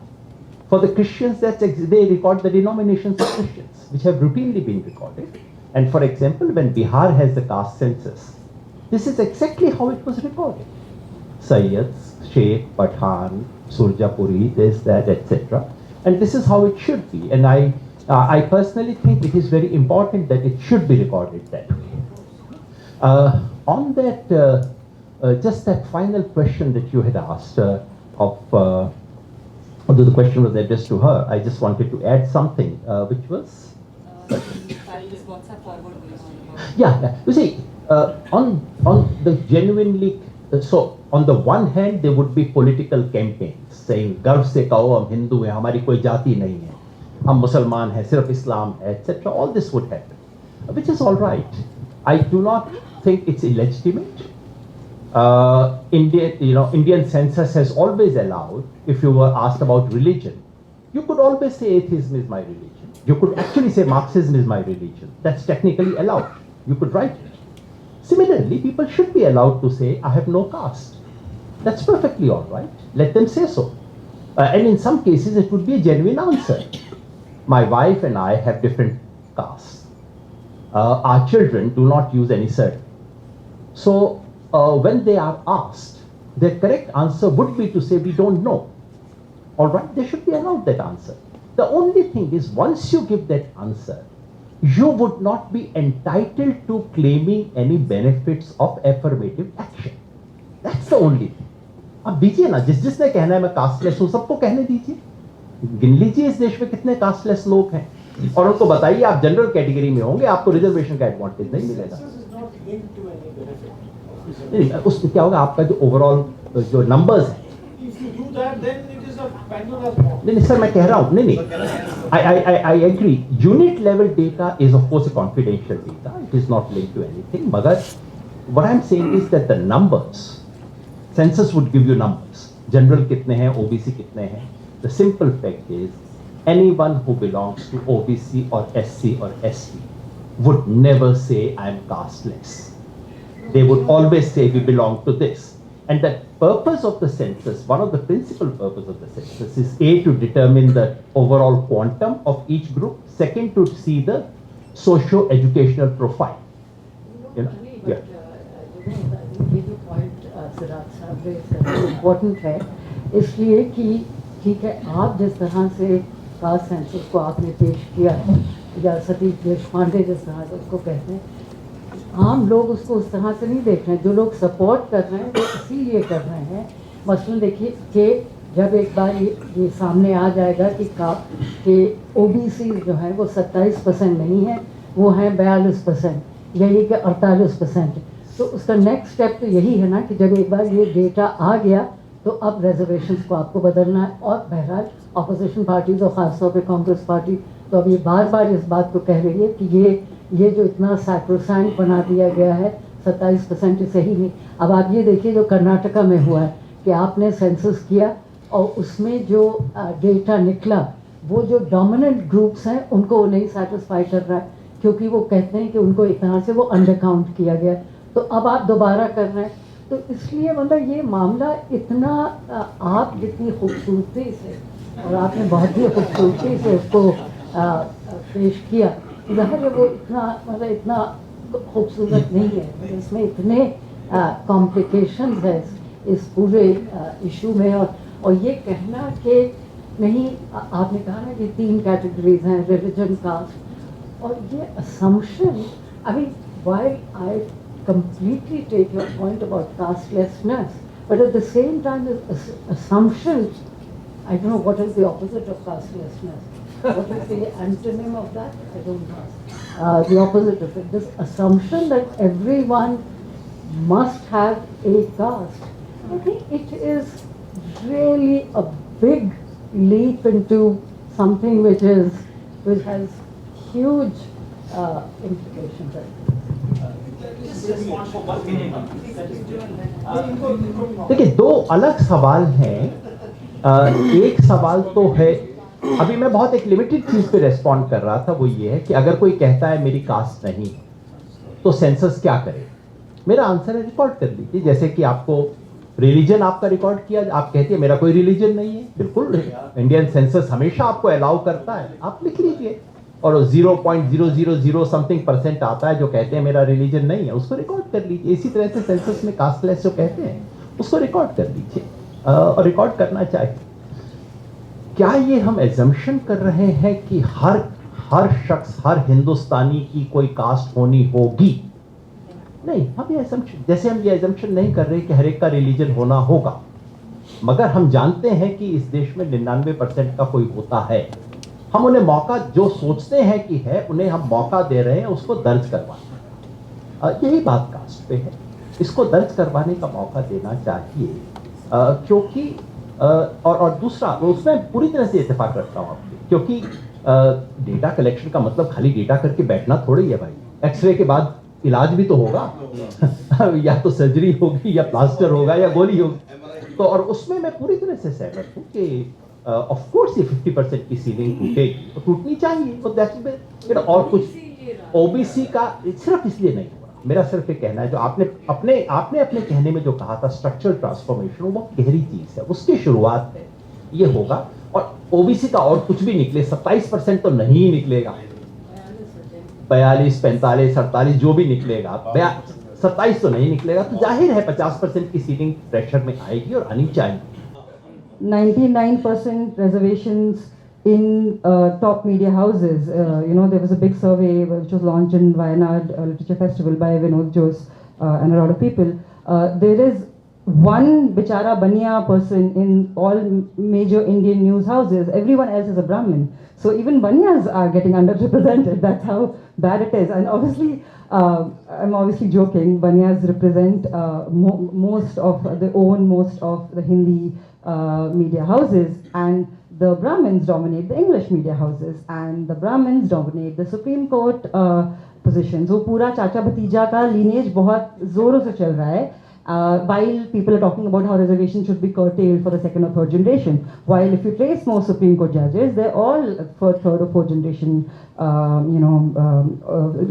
for the Christians, they record the denominations of Christians, which have routinely been recorded. And for example, when Bihar has the caste census, This is exactly how it was recorded. Sayyids, Sheikh, Pathan, Surjapuri, this, that, etc. And this is how it should be. And I personally think it is very important that it should be recorded that way. On that, just that final question that you had asked although the question was addressed to her, I just wanted to add something, which was? This WhatsApp forward going on about. Yeah. You see, on the genuinely, so on the one hand, there would be political campaigns saying, गर्व से कहो हम हिंदू हैं, हमारी कोई जाति नहीं है, हम मुसलमान हैं, सिर्फ इस्लाम है, etc. All this would happen, which is all right. I do not think it's illegitimate. Indian census has always allowed, if you were asked about religion, you could always say atheism is my religion. You could actually say Marxism is my religion. That's technically allowed. You could write it. Similarly, people should be allowed to say, I have no caste. That's perfectly all right. Let them say so. And in some cases, it would be a genuine answer. My wife and I have different castes. Our children do not use any surname. So, when they are asked, their correct answer would be to say, we don't know. All right, they should be allowed that answer. The only thing is, once you give that answer, you would not be entitled to claiming any benefits of affirmative action. That's the only thing. अब दीजिए ना, जिसने कहना है मैं कास्टलेस हूं, सबको कहने दीजिए. गिन लीजिए इस देश में कितने कास्टलेस लोग हैं और उनको बताइए आप जनरल कैटेगरी में होंगे, आपको रिजर्वेशन का एडवांटेज नहीं मिलेगा. नहीं, उसमें क्या होगा, आपका जो ओवरऑल जो नंबर्स हैं, नहीं सर, मैं कह रहा हूँ, नहीं, I agree. Unit level data is of course a confidential data. It is not linked to anything. मगर what I'm saying is that the numbers, census would give you numbers. General कितने हैं, OBC कितने हैं. The simple fact is, anyone who belongs to OBC or SC or ST would never say I'm casteless. They would always say we belong to this. And the purpose of the census, one of the principal purpose of the census is A, to determine the overall quantum of each group. Second, to see the socio-educational profile. You know? Yeah. ये जो पॉइंट सिराज साहब ने इम्पोर्टेंट है, इसलिए कि ठीक है, आप जिस तरह से कास्ट सेंसस को आपने पेश किया है, या सतीश देशपांडे जिस तरह से उसको कहते हैं, आम लोग उसको उस तरह से नहीं देख रहे हैं. जो लोग सपोर्ट कर रहे हैं वो इसीलिए कर रहे हैं. मसलन देखिए कि जब एक बार ये सामने आ जाएगा कि OBC जो है वो 27% नहीं है, वो है 42%, यही कि 48%. तो उसका नेक्स्ट स्टेप तो यही है ना कि जब एक बार ये डेटा आ गया तो अब रिजर्वेशंस को आपको बदलना है. और बहरहाल अपोजिशन पार्टी तो ख़ासतौर पे कांग्रेस पार्टी तो अब ये बार बार इस बात को कह रही है कि ये जो इतना सैक्रोसैंक्ट बना दिया गया है 27% सही नहीं. अब आप ये देखिए जो कर्नाटका में हुआ है कि आपने सेंसस किया और उसमें जो डेटा निकला, वो जो डोमिनेंट ग्रुप्स हैं उनको वो नहीं सेटिस्फाई कर रहा है, क्योंकि वो कहते हैं कि उनको एक तरह से वो अंडर काउंट किया गया. तो अब आप दोबारा कर रहे हैं. तो इसलिए मतलब ये मामला इतना आप जितनी खूबसूरती से, और आपने बहुत ही खूबसूरती से उसको पेश किया, ज़ाहिर है वो इतना खूबसूरत नहीं है. इसमें इतने कॉम्प्लिकेशंस है इस पूरे इशू में. और ये कहना कि नहीं, आपने कहा ना कि 3 कैटेगरीज हैं, रिलीजन, कास्ट, और ये assumption. I mean, while I completely take your point about castelessness, but at the same time this assumption, I don't know what is the opposite of castelessness, what is the antonym of that, I don't know, the opposite of it, this assumption that everyone must have a caste. I think it is really a big leap into something which has huge implications. देखिए, 2 अलग सवाल हैं. एक सवाल तो है, अभी मैं बहुत एक लिमिटेड चीज पे रेस्पॉन्ड कर रहा था, वो ये है कि अगर कोई कहता है मेरी कास्ट नहीं तो सेंसस क्या करे. मेरा आंसर है रिकॉर्ड कर लीजिए. जैसे कि आपको रिलीजन आपका रिकॉर्ड किया, आप कहती है मेरा कोई रिलीजन नहीं है, बिल्कुल इंडियन सेंसस हमेशा आपको अलाउ करता है, आप लिख लीजिए. और 0.000 समथिंग परसेंट आता है जो कहते हैं मेरा रिलीजन नहीं है, उसको रिकॉर्ड कर लीजिए। इसी तरह से सेंसस में कास्टलेस जो कहते हैं उसको रिकॉर्ड कर लीजिए, और रिकॉर्ड करना चाहिए। क्या ये हम एजम्पशन कर रहे हैं कि हर शख्स, हर हिंदुस्तानी की कोई कास्ट होनी होगी? नहीं, हम ये एजम्पशन, जैसे हम ये एजम्पशन नहीं कर रहे कि हर एक का रिलीजन होना होगा, मगर हम जानते हैं कि इस देश में 99% का कोई होता है। हम उन्हें मौका, जो सोचते हैं कि है, उन्हें हम मौका दे रहे हैं उसको दर्ज करवाना। यही बात कास्ट पे है, इसको दर्ज करवाने का मौका देना चाहिए। क्योंकि और दूसरा, उसमें पूरी तरह से इत्तेफाक रखता हूँ आपके, क्योंकि डेटा कलेक्शन का मतलब खाली डेटा करके बैठना थोड़ी है भाई। एक्सरे के बाद इलाज भी तो होगा या तो सर्जरी होगी या प्लास्टर होगा या गोली होगी। तो और उसमें मैं पूरी तरह से सहमत हूँ कि ऑफ कोर्स ये 50% की सीलिंग टूटेगी, तो टूटनी चाहिए। तो दैट्स और कुछ ओबीसी का सिर्फ इसलिए नहीं हो रहा। मेरा सिर्फ ये कहना है, जो आपने अपने कहने में जो कहा था स्ट्रक्चरल ट्रांसफॉर्मेशन, वो गहरी चीज है, उसकी शुरुआत है, ये होगा। और ओबीसी का और कुछ भी निकले, 27% तो नहीं निकलेगा, 42, 45, 48 जो भी निकलेगा, 27 तो नहीं निकलेगा। तो जाहिर है 50% की सीटिंग प्रेशर में आएगी और आनी चाहिए। 99% reservations in top media houses. There was a big survey which was launched in Wayanad Literature Festival by Vinod Jose and a lot of people. There is one bichara Baniya person in all major Indian news houses. Everyone else is a Brahmin. So even Baniyas are getting underrepresented. That's how bad it is. And obviously, I'm obviously joking. Baniyas represent most of the Hindi media houses, and the Brahmins dominate the English media houses, and the Brahmins dominate the Supreme Court positions. वो पूरा चाचा भतीजा का lineage बहुत जोरों से चल रहा है. While people are talking about how reservations should be curtailed for the second or third generation, while if you trace most Supreme Court judges, they're all third or fourth generation,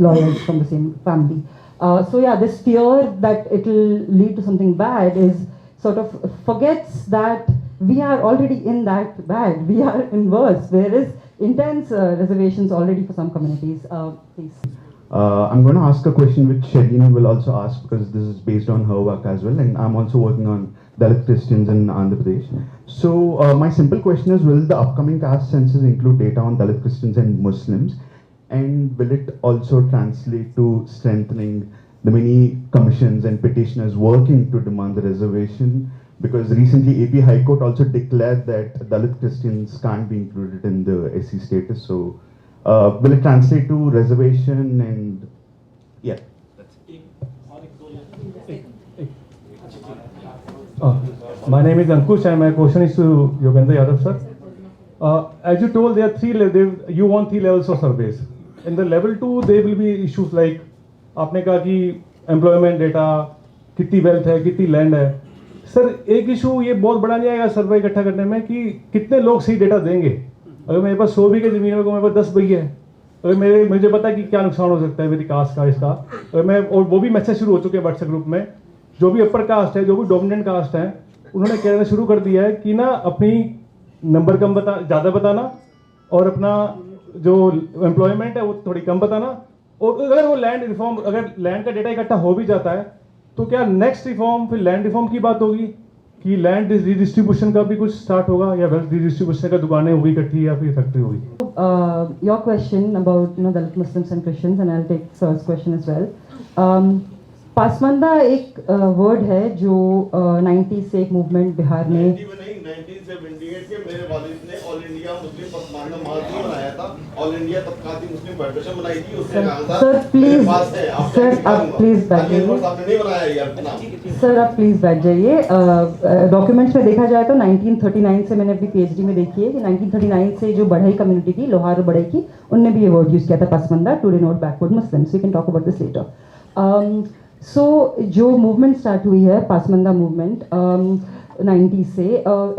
lawyers from the same family. So yeah, this fear that it will lead to something bad is sort of forgets that we are already in that bad. We are in worse. There is intense reservations already for some communities. Please. I'm going to ask a question which Shalini will also ask, because this is based on her work as well, and I'm also working on Dalit Christians in Andhra Pradesh. So my simple question is, will the upcoming caste census include data on Dalit Christians and Muslims, and will it also translate to strengthening the many commissions and petitioners working to demand the reservation? Because recently AP High Court also declared that Dalit Christians can't be included in the SC status. So will it translate to reservation? And yeah, my name is Ankush and my question is to Yogendra Yadav sir. As you told, there are you want 3 levels of surveys. In the level 2 there will be issues like आपने कहा कि एम्प्लॉयमेंट डेटा, कितनी वेल्थ है, कितनी लैंड है। सर एक इशू ये बहुत बड़ा नहीं आएगा सर्वे इकट्ठा करने में कि कितने लोग सही डेटा देंगे। अगर मेरे पास 100 बीघे जमीन है, मेरे पास 10 बीघे है, अगर मुझे पता है कि क्या नुकसान हो सकता है मेरी कास्ट का, इसका, और वो भी मैसेज शुरू हो चुके हैं व्हाट्सएप ग्रुप में। जो भी अपर कास्ट है, जो भी डोमिनेंट कास्ट है, उन्होंने कहना शुरू कर दिया है कि ना अपनी नंबर ज़्यादा बताना और अपना जो एम्प्लॉयमेंट है वो थोड़ी कम बताना। और अगर वो लैंड रिफॉर्म, अगर लैंड का डेटा इकट्ठा हो भी जाता है तो क्या नेक्स्ट रिफॉर्म फिर लैंड रिफॉर्म की बात होगी कि लैंड रिडिस्ट्रीब्यूशन का भी कुछ स्टार्ट होगा, या वेल्थ रिडिस्ट्रीब्यूशन का दुकानें होगी इकट्ठी या फिर फैक्ट्री होगी? Your question about Dalit Muslims and Christians, and I'll take sir's question as well. पासमानदा एक वर्ड है जो 90s से एक मूवमेंट बिहार में 1978 के मेरे वालिद ने ऑल इंडिया मुस्लिम पसमानदा मार्च नहीं बनाया था, ऑल इंडिया तबकाती मुस्लिम फेडरेशन बनाई थी। उसने कहा था सर प्लीज, सर आप प्लीज बैठ जाइए। आपने नहीं बनाया यार, सर आप प्लीज बैठ जाइए। डॉक्यूमेंट्स में देखा जाए तो 1939 से, मैंने अपनी पीएचडी में देखी है कि 1939 से जो बढ़ई कम्युनिटी थी, लोहार और बढ़ई की, उनने भी ये वर्ड यूज किया था Pasmanda to denote backward Muslims. We can talk about this later. So जो मूवमेंट स्टार्ट हुई है पासमानदा मूवमेंट 90 से,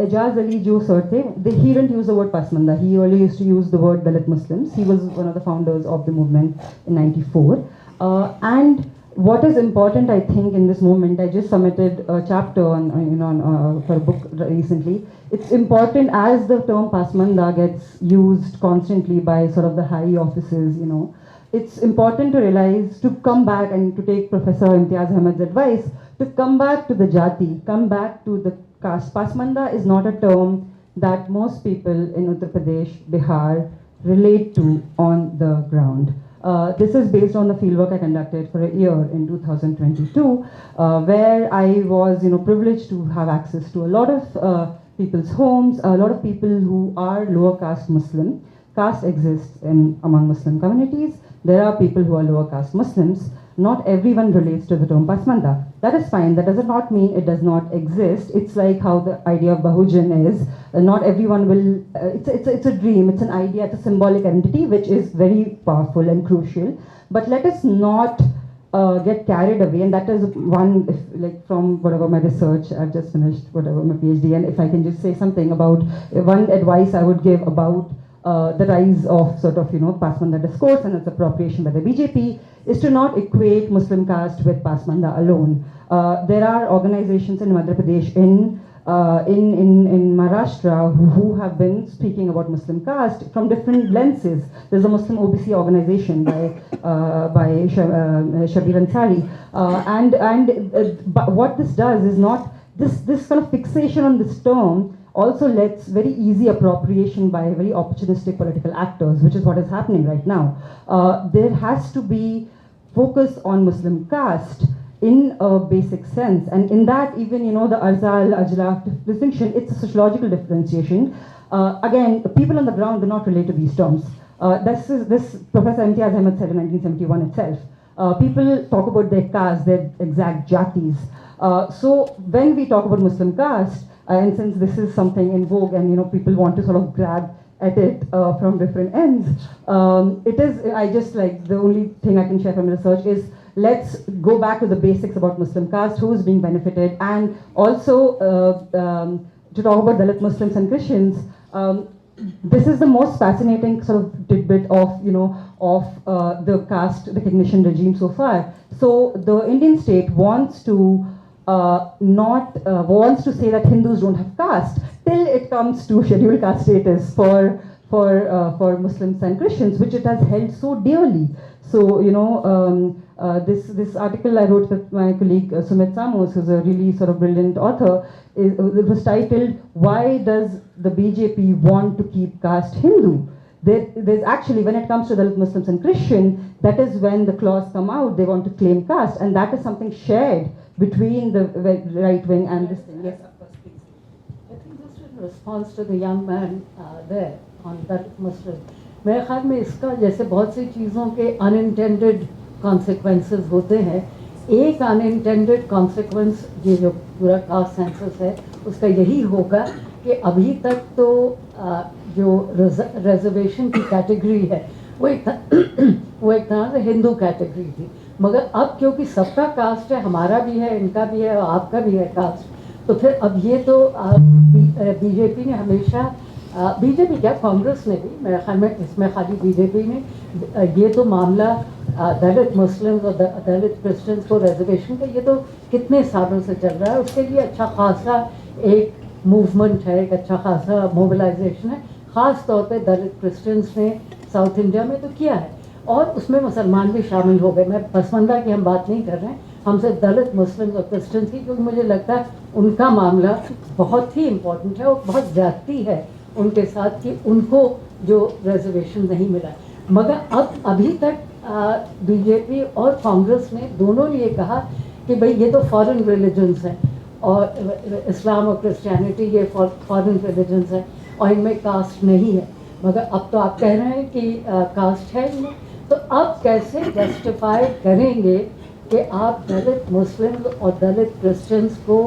एजाज अली जो सर थे, he didn't use the word pasmanda, he only used to use the word Dalit Muslims. He was one of the founders of the movement in 94, and what is important, I think, in this moment, I just submitted a chapter on, for a book recently. It's important as the term Pasmanda gets used constantly by sort of the high offices, it's important to realize, to come back and to take Professor Imtiaz Ahmed's advice, to come back to the jati, come back to the caste. Pasmanda is not a term that most people in Uttar Pradesh, Bihar relate to on the ground. This is based on the fieldwork I conducted for a year in 2022, where I was, privileged to have access to a lot of people's homes, a lot of people who are lower caste Muslim. Caste exists among Muslim communities. There are people who are lower caste Muslims. Not everyone relates to the term Pasmanda. That is fine. That does not mean it does not exist. It's like how the idea of Bahujan is. Not everyone will. It's a dream. It's an idea. It's a symbolic entity which is very powerful and crucial. But let us not get carried away. And that is one, from whatever my research, I've just finished whatever my PhD. And if I can just say something about one advice I would give about the rise of sort of, Pasmanda discourse and its appropriation by the BJP is to not equate Muslim caste with Pasmanda alone. There are organizations in Madhya Pradesh, in Maharashtra, who have been speaking about Muslim caste from different lenses. There's a Muslim OBC organization by Shabir Ansari, but what this does is not this kind of fixation on this term also lets very easy appropriation by very opportunistic political actors, which is what is happening right now. There has to be focus on Muslim caste in a basic sense, and in that even the Arzal Ajla distinction, it's a sociological differentiation. Again, people on the ground do not relate to these terms. This Professor Imtiaz Ahmed said in 1971 itself. People talk about their caste, their exact jatis. So when we talk about Muslim caste, and since this is something in vogue and people want to sort of grab at it from different ends, it is, I just the only thing I can share from research is let's go back to the basics about Muslim caste, who is being benefited, and also to talk about Dalit Muslims and Christians. This is the most fascinating sort of tidbit of the caste recognition regime so far. So the Indian state wants to wants to say that Hindus don't have caste till it comes to scheduled caste status for Muslims and Christians, which it has held so dearly. So this article I wrote with my colleague Sumit Samos, who's a really sort of brilliant author, it was titled "Why Does the BJP Want to Keep Caste Hindu?" There's actually, when it comes to Dalit Muslims and Christian, that is when the clause come out, they want to claim caste, and that is something shared between the right wing and this thing. Yes, of course, please. I think just in response to the young man there on Dalit Muslim, मेरे ख्याल में इसका जैसे बहुत सी चीज़ों के अनइंटेंडेड कॉन्सिक्वेंसेस होते हैं, एक अनइंटेंडेड कॉन्सिक्वेंस ये जो पूरा कास्ट सेंसस है उसका यही होगा कि अभी तक तो जो रिजर्वेशन की कैटेगरी है वो एक तरह से हिंदू कैटेगरी थी, मगर अब क्योंकि सबका कास्ट है, हमारा भी है, इनका भी है और आपका भी है कास्ट, तो फिर अब ये तो बीजेपी ने हमेशा, बीजेपी क्या कांग्रेस ने भी, मेरे ख्याल में इसमें खाली बीजेपी ने ये तो मामला दलित मुस्लिम्स और दलित क्रिश्चियंस को रिजर्वेशन का ये तो कितने सालों से चल रहा है, उसके लिए अच्छा खासा एक मूवमेंट है, एक अच्छा खासा मोबिलाइजेशन है, ख़ास तौर पे दलित क्रिश्चियंस ने साउथ इंडिया में तो किया है और उसमें मुसलमान भी शामिल हो गए। मैं पसमंदा की हम बात नहीं कर रहे हैं, हम सिर्फ दलित मुस्लिम्स और क्रिश्चियंस की, क्योंकि मुझे लगता है उनका मामला बहुत ही इम्पोर्टेंट है और बहुत ज़्यादती है उनके साथ कि उनको जो रिजर्वेशन नहीं मिला। मगर अब अभी तक बीजेपी और कांग्रेस ने दोनों ने ये कहा कि भाई ये तो फॉरेन रिलीजन्स हैं और इस्लाम और क्रिश्चियनिटी ये फॉरेन रिलीजन्स हैं और इनमें कास्ट नहीं है, मगर अब तो आप कह रहे हैं कि कास्ट है इनमें, तो अब कैसे जस्टिफाई करेंगे कि आप दलित मुस्लिम और दलित क्रिश्चियंस को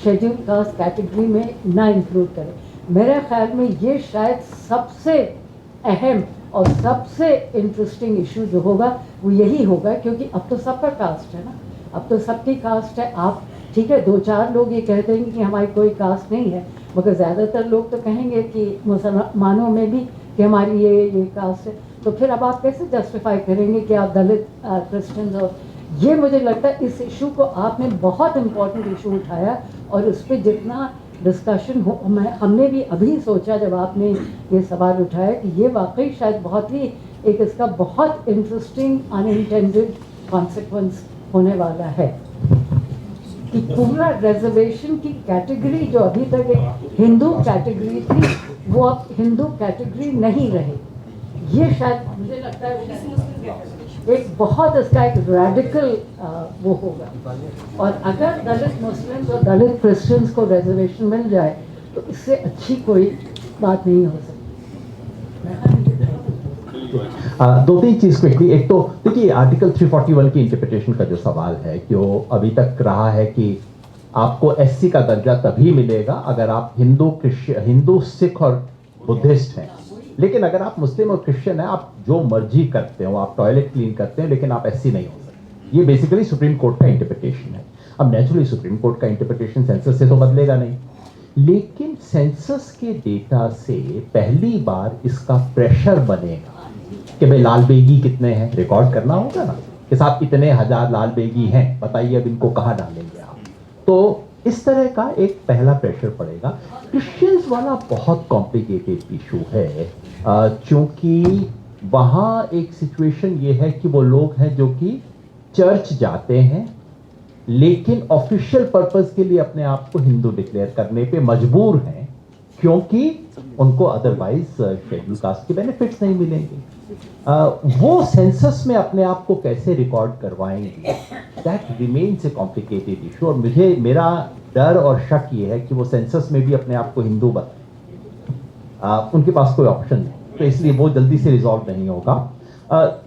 शेड्यूल कास्ट कैटेगरी में ना इंक्लूड करें? मेरे ख्याल में ये शायद सबसे अहम और सबसे इंटरेस्टिंग इशू जो होगा वो यही होगा, क्योंकि अब तो सबका कास्ट है ना, अब तो सबकी कास्ट है। आप ठीक है 2-4 लोग ये कहते हैं कि हमारी कोई कास्ट नहीं है, मगर ज़्यादातर लोग तो कहेंगे कि मुसलमानों में भी कि हमारी ये कास्ट है। तो फिर अब आप कैसे जस्टिफाई करेंगे कि आप दलित क्रिश्चियंस और ये मुझे लगता है इस इशू को आपने बहुत इम्पोर्टेंट इशू उठाया और उस पर जितना डिस्कशन हो हमने भी अभी सोचा जब आपने ये सवाल उठाया कि ये वाकई शायद बहुत ही एक इसका बहुत इंटरेस्टिंग अनइंटेंडेड कॉन्सिक्वेंस होने वाला है कि पूरा रिजर्वेशन की कैटेगरी जो अभी तक एक हिंदू कैटेगरी थी वो अब हिंदू कैटेगरी नहीं रहे। ये शायद मुझे लगता है एक बहुत इसका एक रेडिकल वो होगा। और अगर दलित मुस्लिम्स और दलित क्रिश्चियंस को रिजर्वेशन मिल जाए तो इससे अच्छी कोई बात नहीं हो सकती। दो तीन चीज क्विकली। एक तो देखिए आर्टिकल 341 की इंटरप्रिटेशन का जो सवाल है कि वो अभी तक रहा है कि आपको एससी का दर्जा तभी मिलेगा अगर आप हिंदू सिख और बुद्धिस्ट हैं, लेकिन अगर आप मुस्लिम और क्रिश्चियन हैं आप जो मर्जी करते हो, आप टॉयलेट क्लीन करते हैं लेकिन आप एससी नहीं हो सकते। ये बेसिकली सुप्रीम कोर्ट का इंटरप्रिटेशन है। अब नेचुरली सुप्रीम कोर्ट का इंटरप्रिटेशन सेंसस से तो बदलेगा नहीं, लेकिन सेंसस के डेटा से पहली बार इसका प्रेशर बनेगा कि भाई लाल बेगी कितने हैं, रिकॉर्ड करना होगा ना कि साहब कितने हजार लाल बेगी हैं, बताइए अब इनको कहाँ डालेंगे आप। तो इस तरह का एक पहला प्रेशर पड़ेगा। क्रिश्चियंस वाला बहुत कॉम्प्लिकेटेड इशू है क्योंकि वहाँ एक सिचुएशन ये है कि वो लोग हैं जो कि चर्च जाते हैं लेकिन ऑफिशियल पर्पस के लिए अपने आप को हिंदू डिक्लेयर करने पे मजबूर हैं क्योंकि उनको अदरवाइज शेड्यूल कास्ट के बेनिफिट्स नहीं मिलेंगे। वो सेंसस में अपने आप को कैसे रिकॉर्ड करवाएंगे, that remains A complicated issue. और मेरा डर और शक ये है कि वो सेंसस में भी अपने आप को हिंदू बताएं, उनके पास कोई ऑप्शन नहीं, तो इसलिए वो जल्दी से रिजॉल्व नहीं होगा।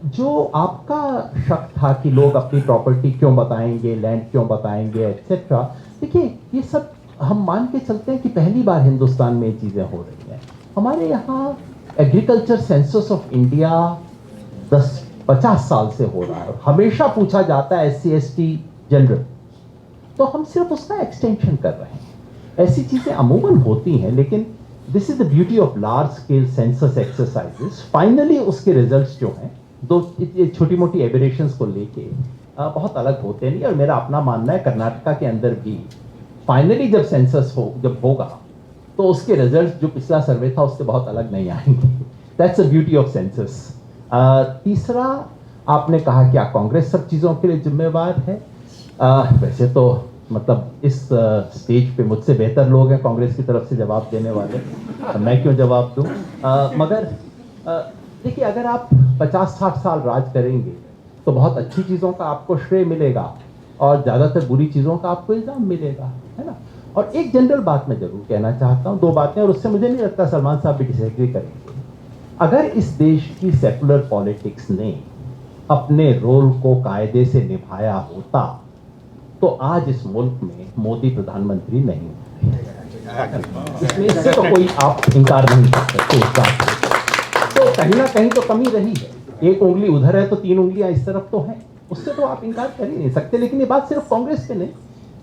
जो आपका शक था कि लोग अपनी प्रॉपर्टी क्यों बताएंगे, लैंड क्यों बताएंगे एक्सेट्रा, देखिए ये सब हम मान के चलते हैं कि पहली बार हिंदुस्तान में ये चीज़ें हो रही हैं। हमारे यहाँ एग्रीकल्चर सेंसस ऑफ इंडिया 50 साल से हो रहा है, हमेशा पूछा जाता है SC ST जनरल, तो हम सिर्फ उसका एक्सटेंशन कर रहे हैं। ऐसी चीज़ें अमूमन होती हैं, लेकिन this is the beauty of large scale census exercises. Finally उसके रिजल्ट्स जो हैं दो छोटी मोटी एबरेशंस को लेके बहुत अलग होते नहीं। और मेरा अपना मानना है कर्नाटका के अंदर भी फाइनली जब सेंसस जब होगा तो उसके रिजल्ट जो पिछला सर्वे था उससे बहुत अलग नहीं आएंगे। That's the beauty of census. तीसरा आपने कहा क्या कांग्रेस सब चीज़ों के लिए जिम्मेवार है? वैसे तो मतलब इस स्टेज पे मुझसे बेहतर लोग हैं कांग्रेस की तरफ से जवाब देने वाले, मैं क्यों जवाब दूं? मगर देखिए अगर आप 50-60 साल राज करेंगे तो बहुत अच्छी चीज़ों का आपको श्रेय मिलेगा और ज़्यादातर बुरी चीज़ों का आपको इल्ज़ाम मिलेगा, है ना। और एक जनरल बात मैं जरूर कहना चाहता हूँ, दो बातें, और उससे मुझे नहीं लगता सलमान साहब भी डिसएग्री करेंगे। अगर इस देश की सेकुलर पॉलिटिक्स ने अपने रोल को कायदे से निभाया होता तो आज इस मुल्क में मोदी प्रधानमंत्री नहीं होते। इसमें तो कोई आप इनकार नहीं कर सकते इस बात से। तो कहीं ना कहीं तो कमी रही है। एक उंगली उधर है तो 3 उंगलियां इस तरफ तो हैं, उससे तो आप इनकार कर ही नहीं सकते। लेकिन ये बात सिर्फ कांग्रेस पे नहीं,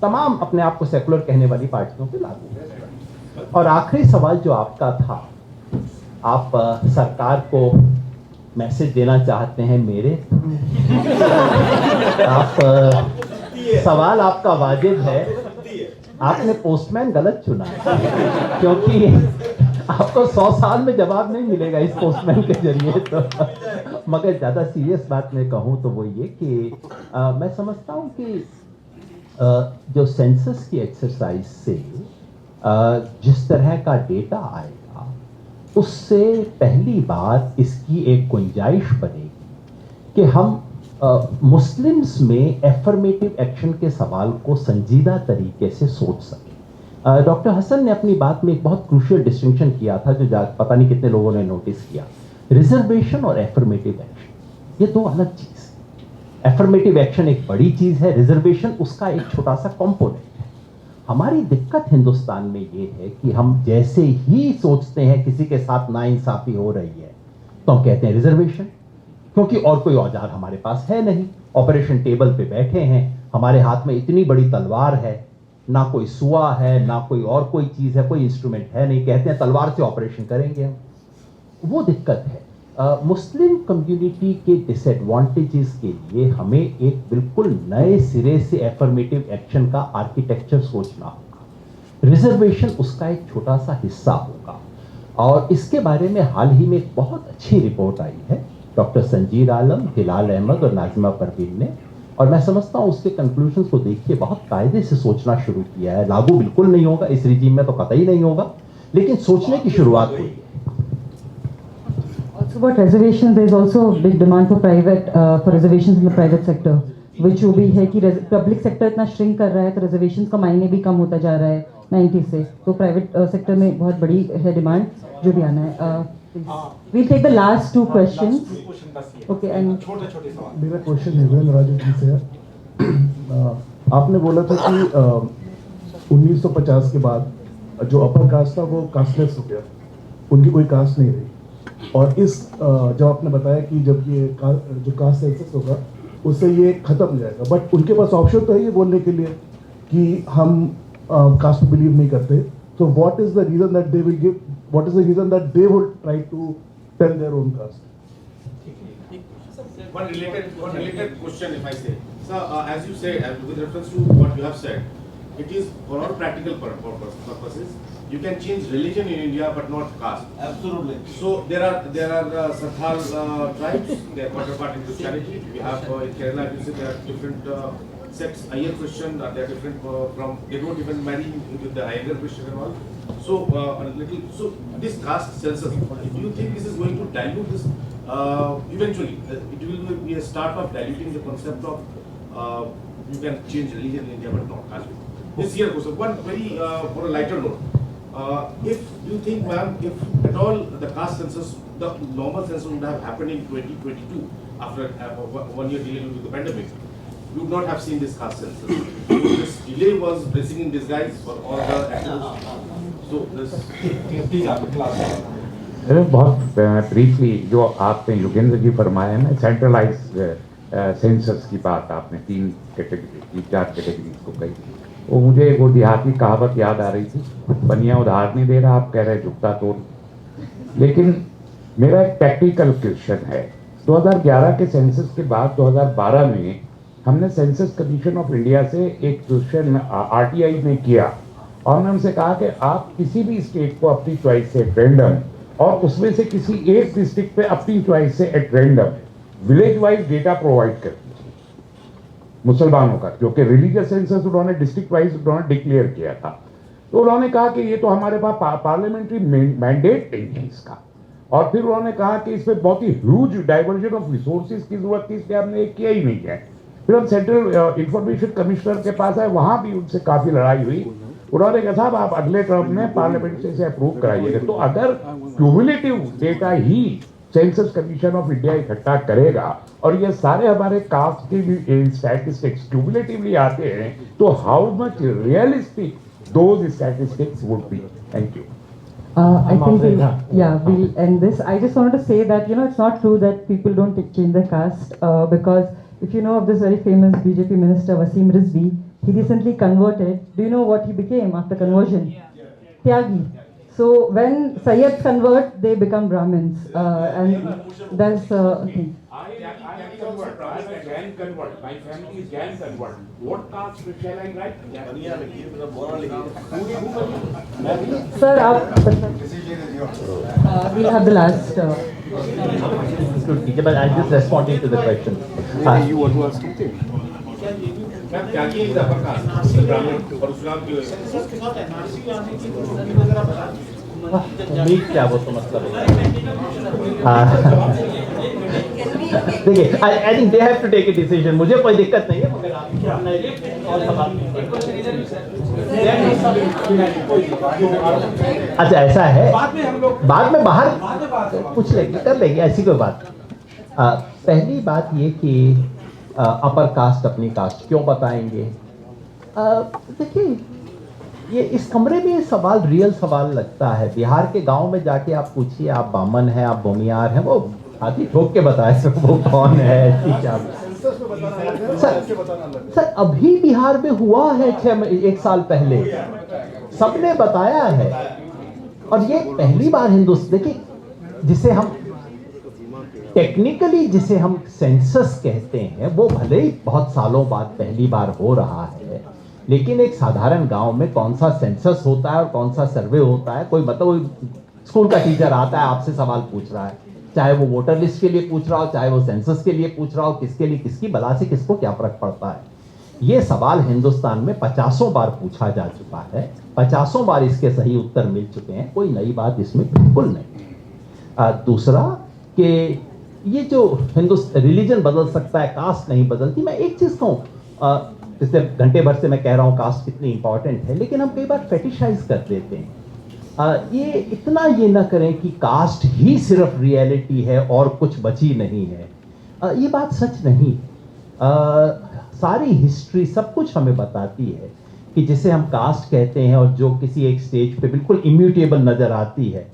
तमाम अपने आप को सेकुलर कहने वाली पार्टियों पे लागू है। और आखिरी सवाल जो आपका था, आप सरकार को मैसेज देना चाहते हैं मेरे आप सवाल आपका वाजिब है। आपने पोस्टमैन गलत चुना क्योंकि आपको 100 साल में जवाब नहीं मिलेगा इस पोस्टमैन के जरिए। तो मगर ज़्यादा सीरियस बात मैं कहूँ तो वो ये कि मैं समझता हूँ कि जो सेंसस की एक्सरसाइज से जिस तरह का डेटा आएगा उससे पहली बार इसकी एक गुंजाइश बनेगी कि हम मुस्लिम्स में एफर्मेटिव एक्शन के सवाल को संजीदा तरीके से सोच सकें। डॉक्टर हसन ने अपनी बात में एक बहुत क्रूशियल डिस्टिंक्शन किया था जो पता नहीं कितने लोगों ने नोटिस किया। रिजर्वेशन और एफर्मेटिव एक्शन ये दो अलग चीज़। एफर्मेटिव एक्शन एक बड़ी चीज़ है, रिजर्वेशन उसका एक छोटा सा कॉम्पोनेंट है। हमारी दिक्कत हिंदुस्तान में ये है कि हम जैसे ही सोचते हैं किसी के साथ नाइंसाफी हो रही है तो हम कहते हैं रिजर्वेशन, क्योंकि और कोई औजार हमारे पास है नहीं। ऑपरेशन टेबल पे बैठे हैं, हमारे हाथ में इतनी बड़ी तलवार है ना कोई सुआ है, ना कोई और कोई चीज़ है, कोई इंस्ट्रूमेंट है नहीं, कहते हैं तलवार से ऑपरेशन करेंगे हम, वो दिक्कत है। मुस्लिम कम्युनिटी के डिसएडवांटेजेस के लिए हमें एक बिल्कुल नए सिरे से एफर्मेटिव एक्शन का आर्किटेक्चर सोचना होगा। रिजर्वेशन उसका एक छोटा सा हिस्सा होगा, और इसके बारे में हाल ही में एक बहुत अच्छी रिपोर्ट आई है डॉक्टर संजीर आलम, हिलाल अहमद और नाजिमा परवीन ने, और मैं समझता हूँ उसके कंक्लूजन्स को देखिए बहुत कायदे से सोचना शुरू किया है। लागू बिल्कुल नहीं होगा इस रिजीम में, तो कतई नहीं होगा, लेकिन सोचने की शुरुआत हुई है। Also about reservations, there is also a big demand for for reservations in the private sector, which वो भी है कि public sector इतना shrink कर रहा है, तो reservations का मायने भी कम होता जा रहा है 90 से, तो private sector में बहुत बड़ी है डिमांड जो भी आना है। We'll take the last two questions. Okay, and मेरा क्वेश्चन निवेल राजू जी से है। आपने बोला था कि 1950 के बाद जो अपर कास्ट था वो कास्टलेस हो गया, उनकी कोई कास्ट नहीं रही, और इस जब आपने बताया कि जब ये जो कास्ट सेंसस होगा उससे ये खत्म हो जाएगा, बट उनके पास ऑप्शन तो है ये बोलने के लिए कि हम कास्ट पे बिलीव नहीं करते, तो what is the reason that they will give, what is the reason that they would try to tell their own caste? One related question, if I say, sir, as you say, with reference to what you have said, it is for all practical purposes. You can change religion in India, but not caste. Absolutely. So there are Santhal tribes. They are part in Christianity. We have in Kerala, you say there are different sects. Iyer Christian, they are different from. They don't even marry with the Iyer Christian and all. So a little. So this caste census. Do you think this is going to dilute this? Eventually, it will be a start of diluting the concept of you can change religion in India, but not caste. This year goes. One very for a lighter note. If you think, ma'am, if at all the caste census, the normal census would have happened in 2022 after 1 year delay due to the pandemic, you would not have seen this caste census. So this delay was blessing in disguise for all the activists. So this. बहुत ब्रीफली जो आपने योगेंद्र जी फरमाया ना, सेंट्रलाइज सेंसस की बात आपने 3 कैटेगरी की 4 कैटेगरीज को कही, वो मुझे वो देहाती कहावत याद आ रही थी, बनिया उधार नहीं दे रहा, आप कह रहे झुकता तोड़। लेकिन मेरा एक प्रैक्टिकल क्वेश्चन है, 2011 के सेंसस के बाद 2012 में हमने सेंसस कमीशन ऑफ इंडिया से एक क्वेश्चन RTI में किया, और हमने उनसे कहा कि आप किसी भी स्टेट को अपनी चॉइस से रैंडम, और उसमें से किसी एक डिस्ट्रिक्ट पे अपनी चॉइस से at random village wise data provide कर दीजिए मुसलमानों का, क्योंकि रिलीजियस सेंसस उन्होंने डिस्ट्रिक्ट वाइज उन्होंने डिक्लेयर किया था। तो उन्होंने कहा कि ये तो हमारे पास पार्लियामेंट्री मैंडेट नहीं है इसका, और फिर उन्होंने कहा कि इसमें बहुत ही ह्यूज डाइवर्जन ऑफ रिसोर्सेज की जरूरत थी, इसलिए हमने किया ही नहीं है। फिर हम सेंट्रल इंफॉर्मेशन कमिश्नर के पास आए, वहां भी उनसे काफी लड़ाई हुई, उन्होंने कहा साहब आप अगले टर्म में पार्लियामेंट से इसे अप्रूव कराइएगा। तो अगर cumulative data he census commission of India इकट्ठा करेगा और ये सारे हमारे कास्ट के स्टैटिस्टिक्स क्यूमुलेटिवली आते हैं, तो how much realistic those statistics would be? Thank you. I think we'll end this. I just wanted to say that it's not true that people don't change their caste because if you know of this very famous BJP minister Wasim Rizvi, he recently converted. Do you know what he became after conversion? Tyagi. So when Sayyids convert, they become Brahmins, and that's okay. I can convert. My family can convert. What caste shall I write? Sir, we'll have the last. But I'm just responding to the question. You want to ask something? Tyagi is upper caste, Brahmin और उसका क्यों है? क्या वो तो मतलब देखिए, I think they have to take a decision. मुझे कोई दिक्कत नहीं है, मगर अच्छा ऐसा है, बाद में बाहर पूछ लेंगे, कर लेंगे, ऐसी कोई बात। पहली बात ये कि अपर कास्ट अपनी कास्ट क्यों बताएंगे? देखिए, ये इस कमरे में सवाल रियल सवाल लगता है। बिहार के गांव में जाके आप पूछिए, आप बामन हैं, आप भूमियार हैं, वो हाथी ठोक के बताए वो कौन है, क्या सर अभी बिहार में हुआ है 1 साल पहले, सबने बताया है। और ये पहली बार हिंदुस्तान, देखिए जिसे हम टेक्निकली जिसे हम सेंसस कहते हैं, वो भले ही बहुत सालों बाद पहली बार हो रहा है, लेकिन एक साधारण गांव में कौन सा सेंसस होता है और कौन सा सर्वे होता है, कोई मतलब स्कूल का टीचर आता है आपसे सवाल पूछ रहा है, चाहे वो वोटर लिस्ट के लिए पूछ रहा हो, चाहे वो सेंसस के लिए पूछ रहा हो, किसके लिए, किसकी बला से किसको क्या फर्क पड़ता है। ये सवाल हिंदुस्तान में 50 बार पूछा जा चुका है, 50 बार इसके सही उत्तर मिल चुके हैं, कोई नई बात इसमें बिल्कुल नहीं। दूसरा कि ये जो रिलीजन बदल सकता है, कास्ट नहीं बदलती। मैं एक चीज कहूँ, इससे घंटे भर से मैं कह रहा हूँ कास्ट कितनी इंपॉर्टेंट है, लेकिन हम कई बार फेटिशाइज कर देते हैं। ये इतना ये ना करें कि कास्ट ही सिर्फ रियलिटी है और कुछ बची नहीं है, ये बात सच नहीं। सारी हिस्ट्री सब कुछ हमें बताती है कि जिसे हम कास्ट कहते हैं और जो किसी एक स्टेज पे बिल्कुल इम्यूटेबल नजर आती है,